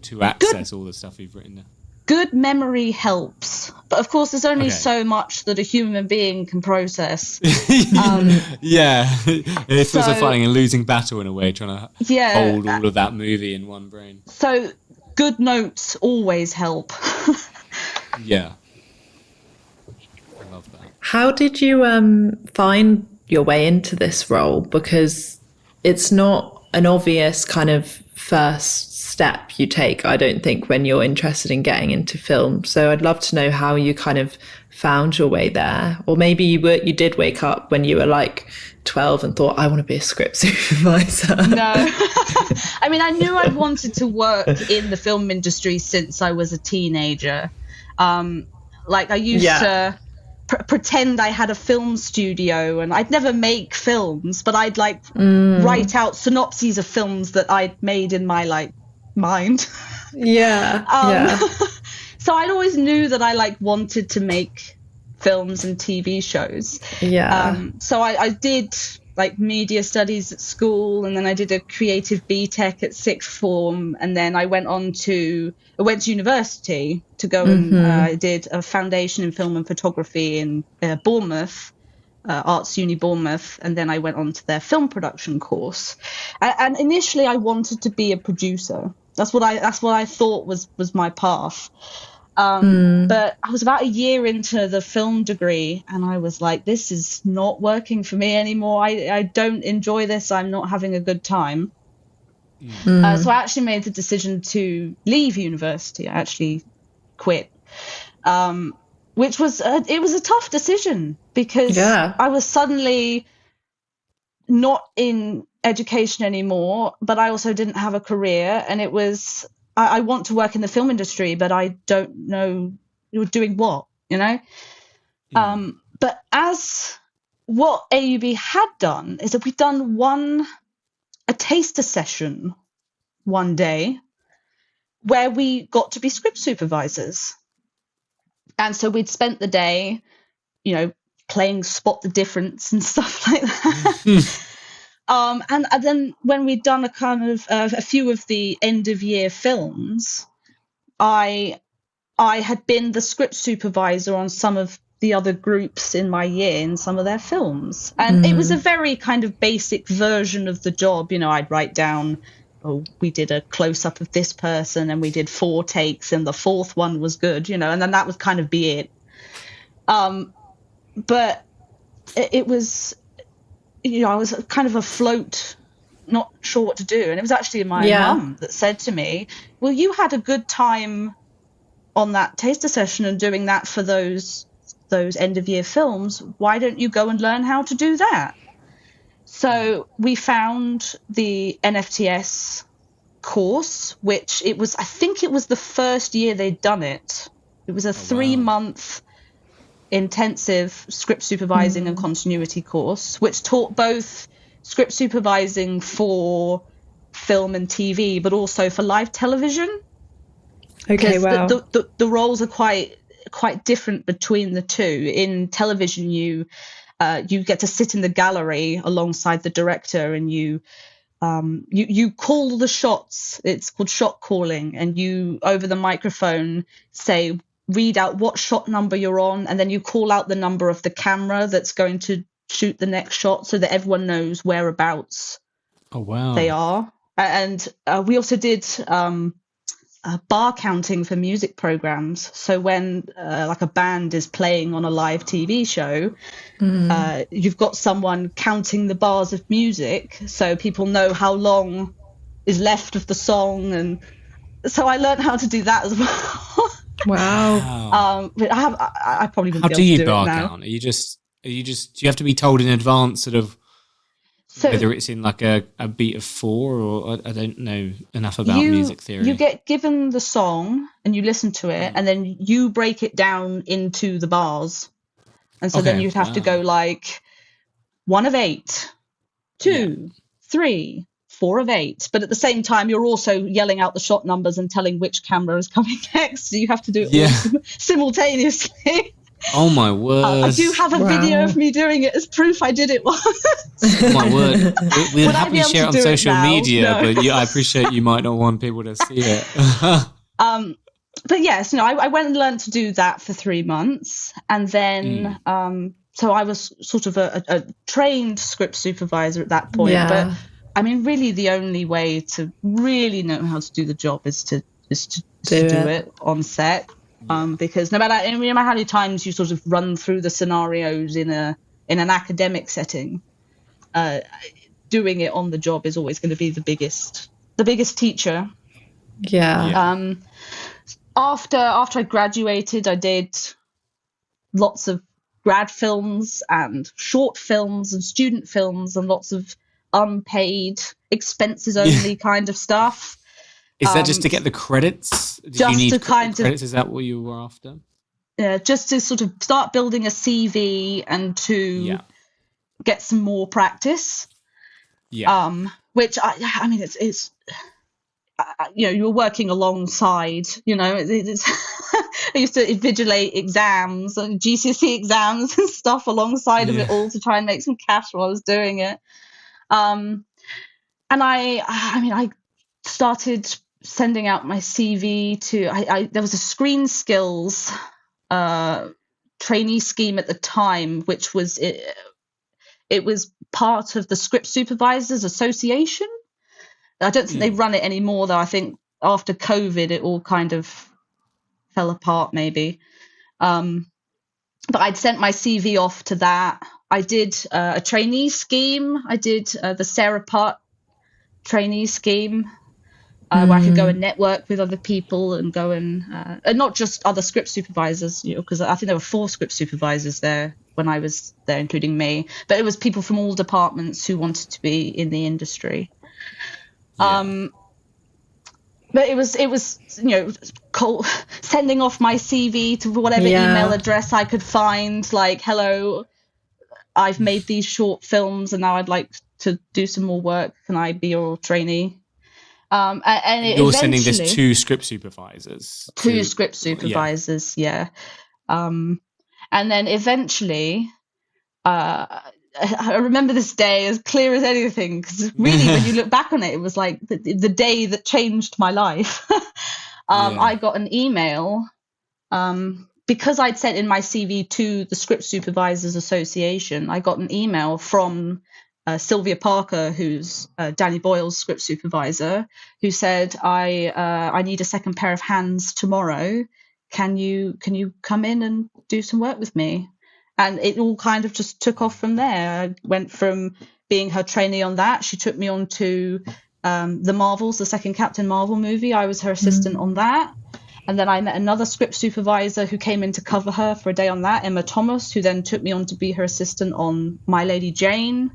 to access all the stuff you've written down? Good memory helps, but of course there's only so much that a human being can process. It's also fighting a losing battle in a way, trying to hold all of that movie in one brain. So good notes always help. I love that. How did you find your way into this role? Because it's not an obvious kind of first step you take, I don't think, when you're interested in getting into film. So I'd love to know how you kind of found your way there. Or maybe you did wake up when you were like 12 and thought, I want to be a script supervisor. No. I mean, I knew I wanted to work in the film industry since I was a teenager. I used to pretend I had a film studio, and I'd never make films, but I'd write out synopses of films that I'd made in my mind. So I'd always knew that I wanted to make films and TV shows. So I did media studies at school, and then I did a creative BTEC at sixth form, and then I went to university to go and I did a foundation in film and photography in Bournemouth, Arts Uni Bournemouth, and then I went on to their film production course. And initially I wanted to be a producer. That's what I thought was my path. But I was about a year into the film degree, and I was like, this is not working for me anymore. I don't enjoy this. I'm not having a good time. So I actually made the decision to leave university. I actually quit, which was it was a tough decision, because I was suddenly not in education anymore, but I also didn't have a career, and it was, I want to work in the film industry, but I don't know you're doing what, but as what AUB had done is that we'd done a taster session one day where we got to be script supervisors. And so we'd spent the day, playing Spot the Difference and stuff like that. And then when we'd done a kind of a few of the end of year films, I had been the script supervisor on some of the other groups in my year in some of their films. And it was a very kind of basic version of the job. I'd write down, we did a close-up of this person and we did 4 takes and the 4th one was good, and then that would kind of be it. But it was, I was kind of afloat, not sure what to do. And it was actually my mum that said to me, well, you had a good time on that taster session and doing that for those end of year films. Why don't you go and learn how to do that? So we found the NFTS course, which I think it was the first year they'd done it. It was a 3-month intensive script supervising and continuity course, which taught both script supervising for film and TV, but also for live television. Okay, wow. The roles are quite different between the two. In television, you get to sit in the gallery alongside the director, and you call the shots. It's called shot calling, and you over the microphone read out what shot number you're on, and then you call out the number of the camera that's going to shoot the next shot, so that everyone knows whereabouts they are. And we also did bar counting for music programs. So when like a band is playing on a live TV show, you've got someone counting the bars of music, so people know how long is left of the song. And so I learned how to do that as well. Wow. But I probably wouldn't How be able to do you do bar it now. count? Do you have to be told in advance sort of So whether it's in like a beat of 4, or I don't know enough about music theory. you get given the song and you listen to it, and then you break it down into the bars. And so then you'd have to go like 1 of 8, 2, 3, 4 of 8. But at the same time, you're also yelling out the shot numbers and telling which camera is coming next. So you have to do it all simultaneously. Oh my word! I do have a video of me doing it as proof I did it once. Oh my word! We'll Would I happily be able share it to on do it social now? media, No. but I appreciate you might not want people to see it. But yes, I went and learned to do that for 3 months, and then so I was sort of a trained script supervisor at that point. Yeah. But I mean, really, the only way to really know how to do the job is to do it on set. Because no matter how many times you sort of run through the scenarios in an academic setting, doing it on the job is always going to be the biggest teacher. Yeah. After I graduated, I did lots of grad films and short films and student films and lots of unpaid, expenses only kind of stuff. Is that just to get the credits? Did just you need to kind credits? Is that what you were after? Just to sort of start building a CV and to get some more practice. Yeah. Which I mean, it's you're working alongside. It's I used to invigilate exams and GCSE exams and stuff alongside of it all to try and make some cash while I was doing it. And I started sending out my CV to. There was a screen skills trainee scheme at the time, which was it was part of the Script Supervisors Association. I don't think they run it anymore, though. I think after COVID, it all kind of fell apart, maybe. But I'd sent my CV off to that. I did a trainee scheme. I did the Sarah Part trainee scheme, where I could go and network with other people and go and not just other script supervisors, because I think there were 4 script supervisors there when I was there, including me. But it was people from all departments who wanted to be in the industry. But it was sending off my CV to whatever email address I could find, like, hello, I've made these short films and now I'd like to do some more work. Can I be your trainee? And you're sending this to script supervisors. Script supervisors, yeah. And then eventually, I remember this day as clear as anything, because really, when you look back on it, it was like the day that changed my life. I got an email because I'd sent in my CV to the Script Supervisors Association. I got an email from Sylvia Parker, who's Danny Boyle's script supervisor, who said, I need a second pair of hands tomorrow. Can you come in and do some work with me? And it all kind of just took off from there. I went from being her trainee on that. She took me on to the Marvels, the second Captain Marvel movie. I was her assistant on that. And then I met another script supervisor who came in to cover her for a day on that, Emma Thomas, who then took me on to be her assistant on My Lady Jane.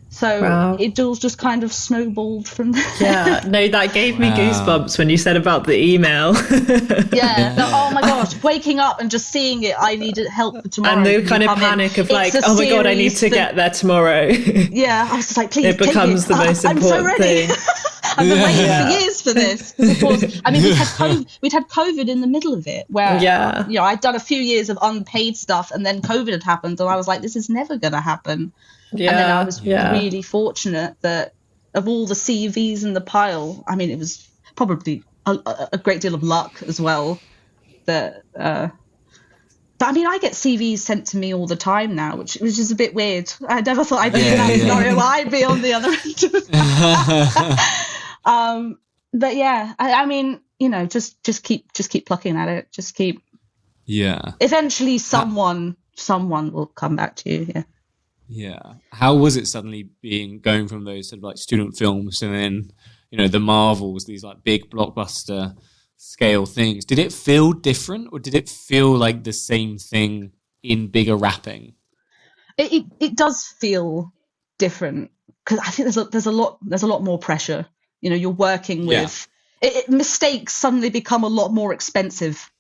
So Wow. it all just kind of snowballed from there. Yeah, no, that gave me goosebumps when you said about the email. Oh my gosh, waking up and just seeing it, I needed help for tomorrow. And the kind of panic of like, It's a oh my God, I need series to get there tomororw. Yeah, I was just like, please, It becomes the most I'm so important ready. thing. I've been waiting for years for this. Of course, I mean, we'd had COVID in the middle of it, where you know, I'd done a few years of unpaid stuff, and then COVID had happened, and I was like, this is never going to happen. Yeah, and then I was really fortunate that of all the CVs in the pile, I mean, it was probably a great deal of luck as well. But I mean, I get CVs sent to me all the time now, which is a bit weird. I never thought I'd be in that scenario where I'd be on the other end of it. But yeah, I mean, you know, just keep plucking at it. Just keep. Yeah. Eventually, someone will come back to you. Yeah. Yeah. How was it suddenly going from those sort of like student films and then, you know, the Marvels, these like big blockbuster scale things? Did it feel different, or did it feel like the same thing in bigger wrapping? It does feel different, because I think there's a lot more pressure. You know, you're working with mistakes suddenly become a lot more expensive.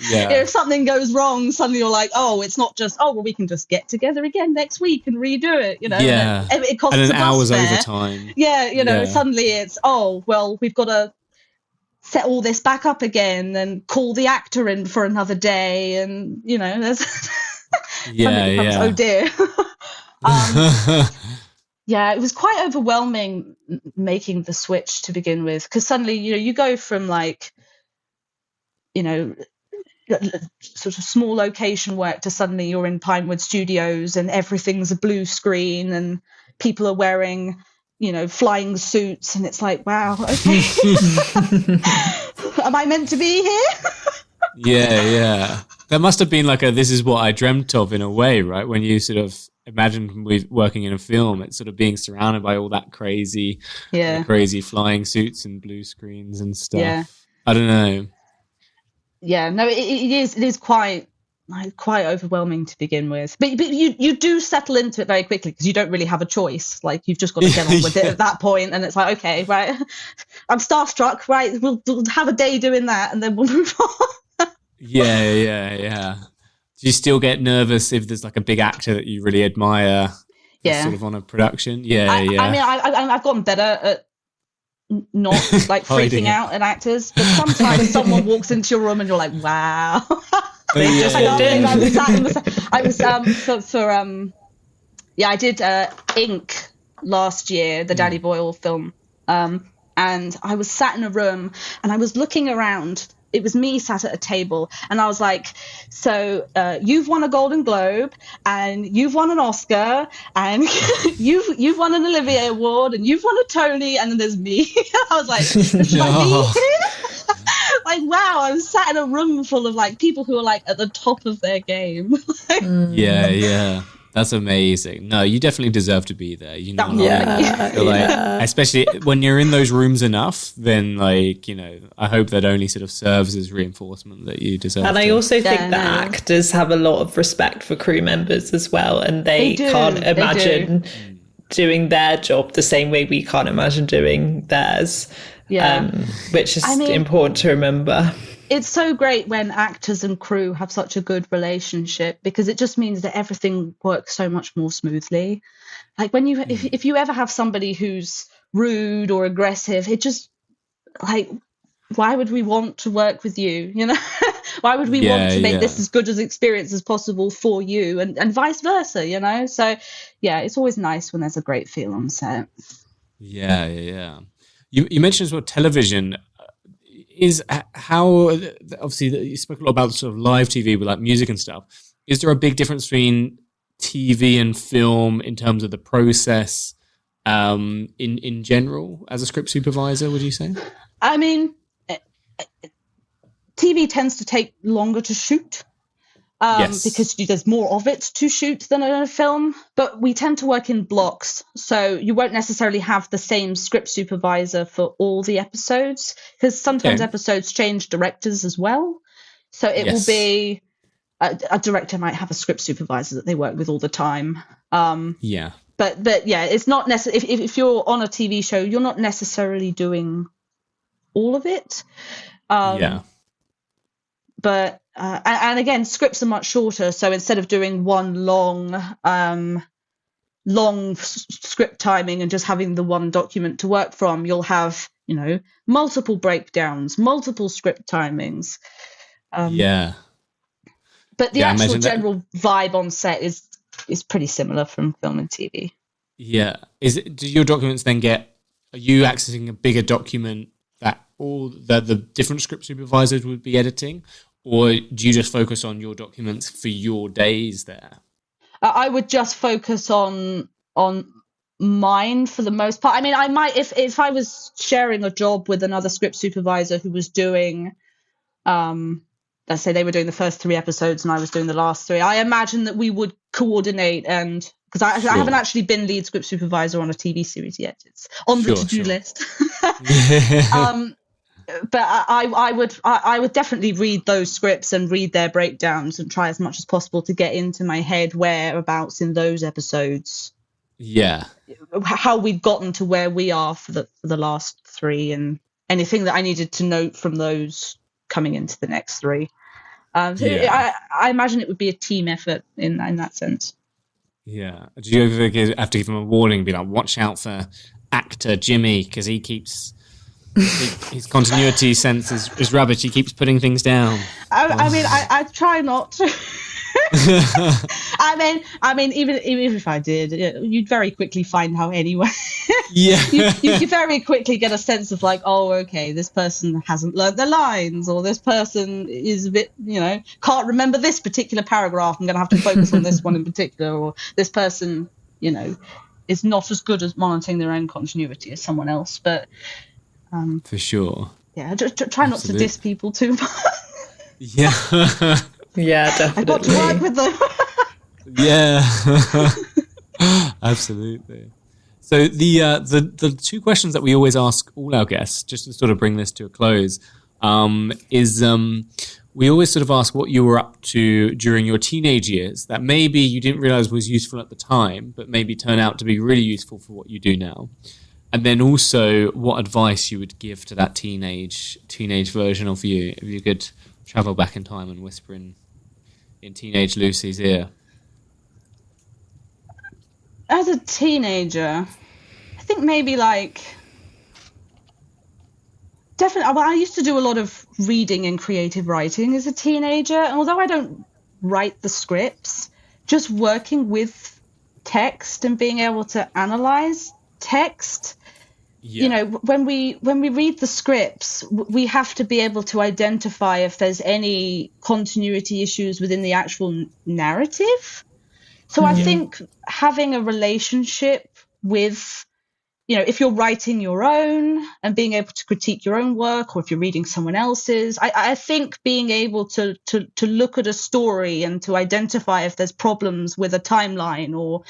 If something goes wrong, suddenly you're like, oh, it's not just, oh, well, we can just get together again next week and redo it, you know. And it costs and an hours fare. overtime. You know, suddenly it's, oh, well, we've got to set all this back up again and call the actor in for another day, and you know, there's oh dear. It was quite overwhelming making the switch to begin with, because suddenly, you know, you go from like, you know, sort of small location work to suddenly you're in Pinewood Studios and everything's a blue screen and people are wearing, you know, flying suits, and it's like, wow, okay. Am I meant to be here? That must have been like this is what I dreamt of in a way, right? When you sort of imagine working in a film, it's sort of being surrounded by all that crazy flying suits and blue screens and stuff. I don't know. No, it is quite overwhelming to begin with, but you do settle into it very quickly, because you don't really have a choice. Like, you've just got to get on with it at that point, and it's like, okay, right, I'm starstruck, right, we'll have a day doing that and then we'll move on. Yeah. Do you still get nervous if there's like a big actor that you really admire sort of on a production? I mean, I've gotten better at not like freaking out at actors, but sometimes someone walks into your room and you're like, wow. I did Ink last year, the Danny Boyle film, and I was sat in a room and I was looking around. It was me sat at a table, and I was like, so you've won a Golden Globe, and you've won an Oscar, and you've won an Olivier Award, and you've won a Tony, and then there's me. I was like, should I be here? Like, wow, I was sat in a room full of like people who are like at the top of their game. That's amazing. No, you definitely deserve to be there. You know, especially when you're in those rooms enough, then like, you know, I hope that only sort of serves as reinforcement that you deserve. And I also think that actors have a lot of respect for crew members as well, and they can't imagine doing their job the same way we can't imagine doing theirs. Which is important to remember. It's so great when actors and crew have such a good relationship, because it just means that everything works so much more smoothly. Like when you, if you ever have somebody who's rude or aggressive, it just like, why would we want to work with you? You know, why would we want to make this as good as experience as possible for you, and vice versa, you know? So it's always nice when there's a great feel on set. You mentioned as well television. Is how, obviously you spoke a lot about sort of live TV with like music and stuff. Is there a big difference between TV and film in terms of the process in general as a script supervisor, would you say? I mean, TV tends to take longer to shoot. Because there's more of it to shoot than in a film, but we tend to work in blocks, so you won't necessarily have the same script supervisor for all the episodes, because sometimes episodes change directors as well, so it will be a director might have a script supervisor that they work with all the time. Yeah. But yeah, it's not necessarily, if you're on a TV show, you're not necessarily doing all of it. Yeah. But and again, scripts are much shorter, so instead of doing one long script timing and just having the one document to work from, you'll have, multiple breakdowns, multiple script timings. Yeah. But the I actual imagine that- general vibe on set is pretty similar from film and TV. Yeah. Do your documents then are you accessing a bigger document that all the different script supervisors would be editing, or do you just focus on your documents for your days there? I would just focus on mine for the most part. I mean, I might, if I was sharing a job with another script supervisor who was doing, let's say they were doing the first 3 episodes and I was doing the last 3, I imagine that we would coordinate, and because I haven't actually been lead script supervisor on a TV series yet. It's on the to-do list. But I would definitely read those scripts and read their breakdowns and try as much as possible to get into my head whereabouts in those episodes. Yeah. How we've gotten to where we are for the last 3, and anything that I needed to note from those coming into the next 3. I imagine it would be a team effort in that sense. Yeah. Do you ever have to give him a warning, be like, watch out for actor Jimmy, because he keeps... his continuity sense is rubbish. He keeps putting things down. I mean, I try not to. I mean, even if I did, you'd very quickly find out anyway. Yeah. you very quickly get a sense of like, oh, okay, this person hasn't learned their lines, or this person is a bit, can't remember this particular paragraph. I'm going to have to focus on this one in particular, or this person, is not as good at monitoring their own continuity as someone else. But for sure. Yeah, just try not to diss people too much. Yeah. Yeah, definitely. I got to work with them. Yeah. Absolutely. So the 2 questions that we always ask all our guests, just to sort of bring this to a close, is we always sort of ask what you were up to during your teenage years that maybe you didn't realize was useful at the time, but maybe turn out to be really useful for what you do now. And then also what advice you would give to that teenage version of you, if you could travel back in time and whisper in teenage Lucy's ear. As a teenager, I think maybe definitely, well, I used to do a lot of reading and creative writing as a teenager. And although I don't write the scripts, just working with text and being able to analyze text, when we read the scripts, we have to be able to identify if there's any continuity issues within the actual narrative. So I think having a relationship with, if you're writing your own and being able to critique your own work, or if you're reading someone else's, I think being able to look at a story and to identify if there's problems with a timeline or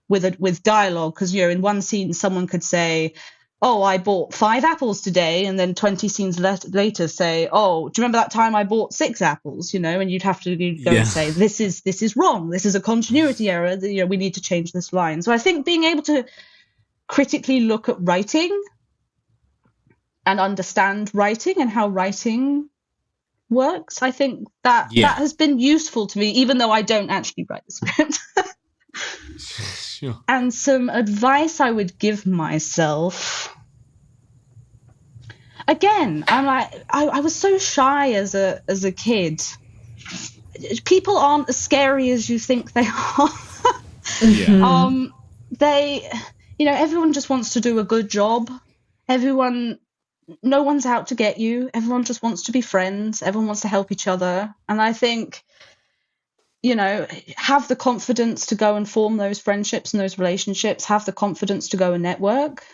with dialogue, because in one scene someone could say, oh, I bought 5 apples today, and then 20 scenes later say, oh, do you remember that time I bought 6 apples? And you'd have to go and say, this is wrong, this is a continuity error, we need to change this line. So I think being able to critically look at writing and understand writing and how writing works, I think that has been useful to me, even though I don't actually write the script. Sure. And some advice I would give myself. Again, I'm like, I was so shy as a kid. People aren't as scary as you think they are. Yeah. Everyone just wants to do a good job. No one's out to get you. Everyone just wants to be friends. Everyone wants to help each other. And I think, have the confidence to go and form those friendships and those relationships, have the confidence to go and network.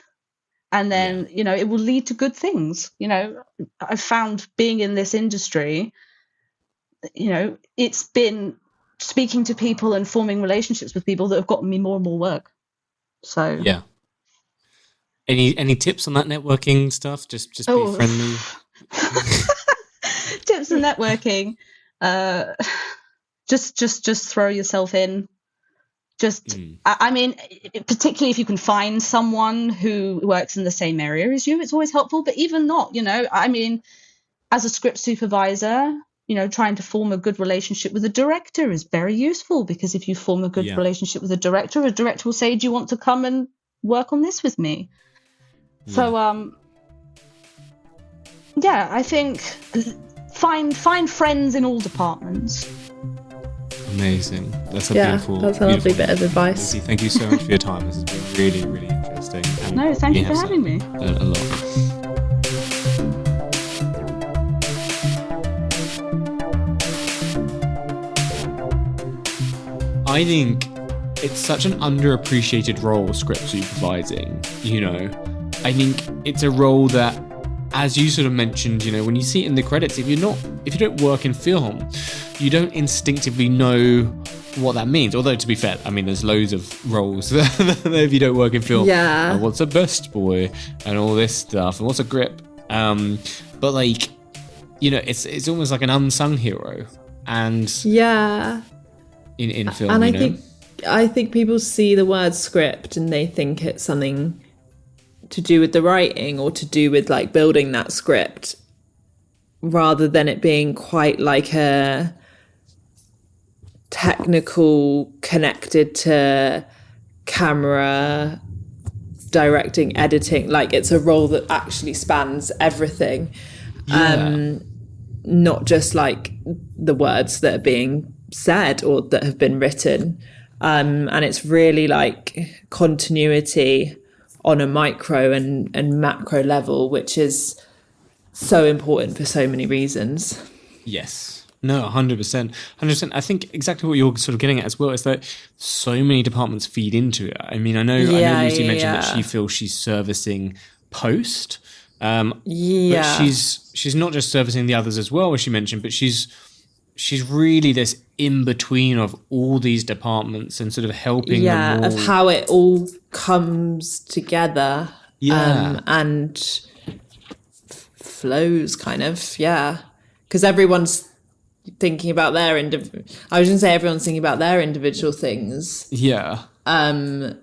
And then, it will lead to good things. I've found being in this industry, it's been speaking to people and forming relationships with people that have gotten me more and more work. So yeah. Any tips on that networking stuff? Just be friendly. Tips on networking. just throw yourself in. I mean, particularly if you can find someone who works in the same area as you, it's always helpful. But even not, I mean, as a script supervisor, trying to form a good relationship with a director is very useful, because if you form a good relationship with a director will say, do you want to come and work on this with me? Yeah. So, I think find friends in all departments. Amazing. That's a beautiful. That's a lovely bit of advice. Lucy, thank you so much for your time. This has been really, really interesting. And no, thank you for having me. Learned a lot. I think it's such an underappreciated role, script supervising. I think it's a role that, as you sort of mentioned, when you see it in the credits, if you don't work in film, you don't instinctively know what that means. Although, to be fair, I mean, there's loads of roles if you don't work in film. Yeah. What's a best boy and all this stuff, and what's a grip? But it's almost like an unsung hero, and in film, and I think people see the word script and they think it's something to do with the writing or to do with like building that script, rather than it being quite like a technical, connected to camera, directing, editing. Like, it's a role that actually spans everything. Not just like the words that are being said or that have been written. And it's really like continuity on a micro and macro level, which is so important for so many reasons. Yes. No, 100%. 100%. I think exactly what you're sort of getting at as well is that so many departments feed into it. I mean, I know Lucy mentioned that she feels she's servicing post. But she's not just servicing the others as well, as she mentioned, but she's really this in between of all these departments and sort of helping them all. Of how it all comes together and flows, kind of, because everyone's thinking about their everyone's thinking about their individual things. So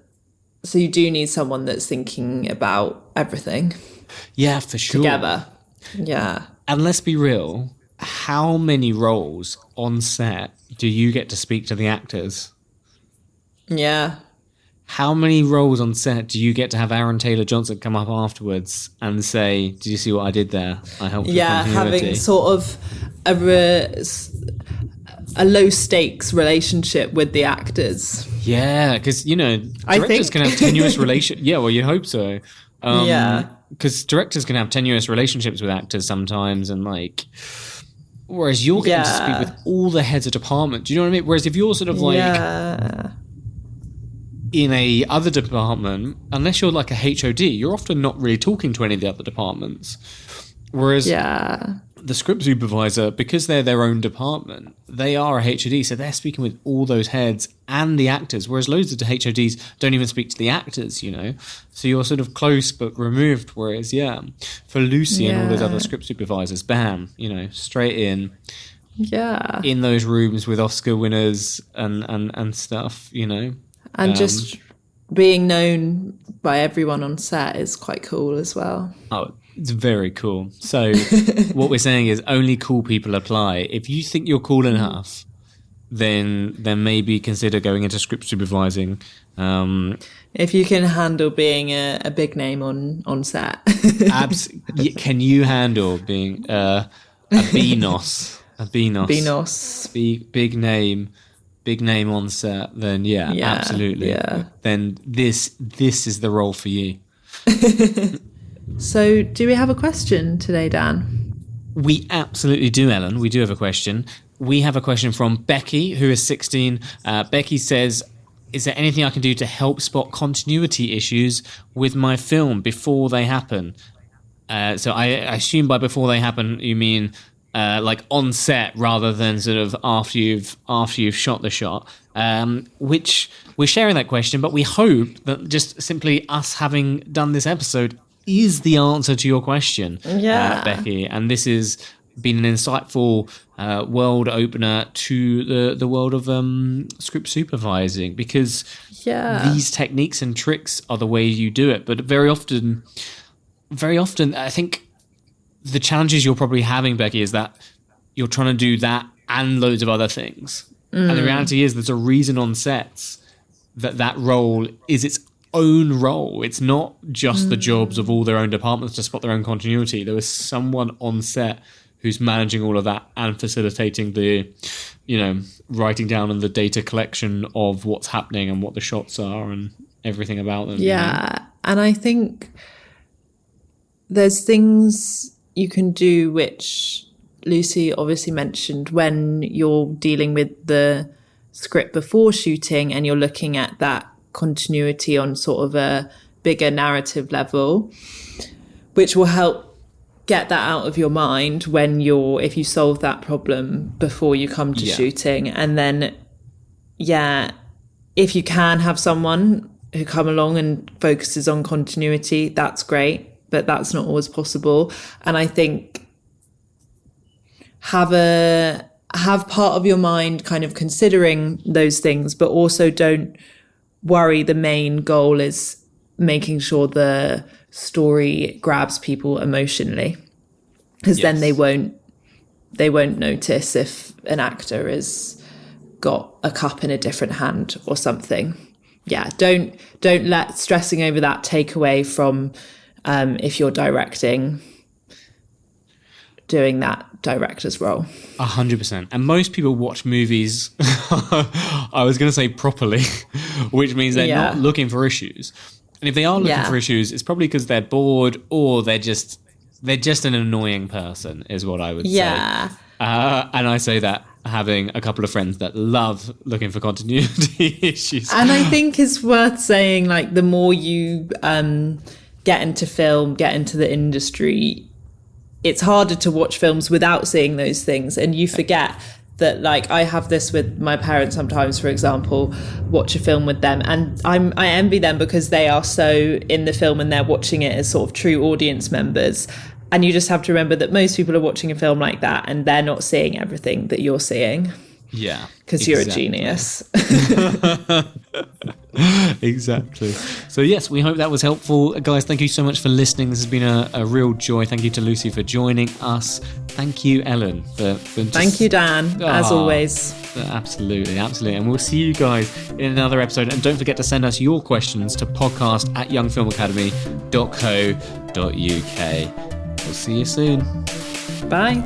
you do need someone that's thinking about everything. Yeah, for sure. Together. Yeah. And let's be real, how many roles on set do you get to speak to the actors? Yeah. How many roles on set do you get to have Aaron Taylor-Johnson come up afterwards and say, did you see what I did there? I helped with continuity. Having sort of a low-stakes relationship with the actors. Yeah, because, directors can have tenuous relationships. Yeah, well, you hope so. Because directors can have tenuous relationships with actors sometimes, and whereas you're getting to speak with all the heads of department. Do you know what I mean? Whereas if you're sort of in a other department, unless you're like a HOD, you're often not really talking to any of the other departments. Whereas the script supervisor, because they're their own department, they are a HOD, so they're speaking with all those heads and the actors, whereas loads of the HODs don't even speak to the actors, So you're sort of close but removed, whereas, for Lucy and all those other script supervisors, bam, straight in. Yeah. In those rooms with Oscar winners and stuff, And just being known by everyone on set is quite cool as well. Oh, it's very cool. So what we're saying is only cool people apply. If you think you're cool enough, then maybe consider going into script supervising. If you can handle being a big name on set. Can you handle being a BNOS? A BNOS. Big name on set, then absolutely. Yeah. Then this is the role for you. So do we have a question today, Dan? We absolutely do, Ellen. We do have a question. We have a question from Becky, who is 16. Becky says, is there anything I can do to help spot continuity issues with my film before they happen? So I assume by before they happen, you mean like on set rather than sort of after you've shot the shot, which we're sharing that question, but we hope that just simply us having done this episode is the answer to your question, Becky. And this is been an insightful world opener to the world of script supervising, because these techniques and tricks are the way you do it. But very often, I think the challenges you're probably having, Becky, is that you're trying to do that and loads of other things. And the reality is there's a reason on sets that role is its own role. It's not just the jobs of all their own departments to spot their own continuity. There is someone on set who's managing all of that and facilitating the, writing down and the data collection of what's happening and what the shots are and everything about them. Yeah. And I think there's things you can do which Lucy obviously mentioned when you're dealing with the script before shooting and you're looking at that continuity on sort of a bigger narrative level, which will help get that out of your mind if you solve that problem before you come to shooting. And then, if you can have someone who come along and focuses on continuity, that's great, but that's not always possible. And I think have part of your mind kind of considering those things, but also don't worry. The main goal is making sure the story grabs people emotionally, because then they won't notice if an actor has got a cup in a different hand or something. Don't let stressing over that take away from if you're doing that director's role. 100%. And most people watch movies, I was going to say properly, which means they're not looking for issues. And if they are looking for issues, it's probably because they're bored or they're just an annoying person, is what I would say. And I say that having a couple of friends that love looking for continuity issues. And I think it's worth saying, like, the more you get into film, get into the industry, it's harder to watch films without seeing those things. And you forget that, like, I have this with my parents sometimes, for example, watch a film with them. And I envy them because they are so in the film and they're watching it as sort of true audience members. And you just have to remember that most people are watching a film like that and they're not seeing everything that you're seeing. Yeah. Because you're a genius. Exactly. So yes, we hope that was helpful. Guys, thank you so much for listening. This has been a real joy. Thank you to Lucy for joining us. Thank you, Ellen, for just... Thank you, Dan, as always. Absolutely. And we'll see you guys in another episode. And don't forget to send us your questions to podcast@youngfilmacademy.co.uk. We'll see you soon. Bye.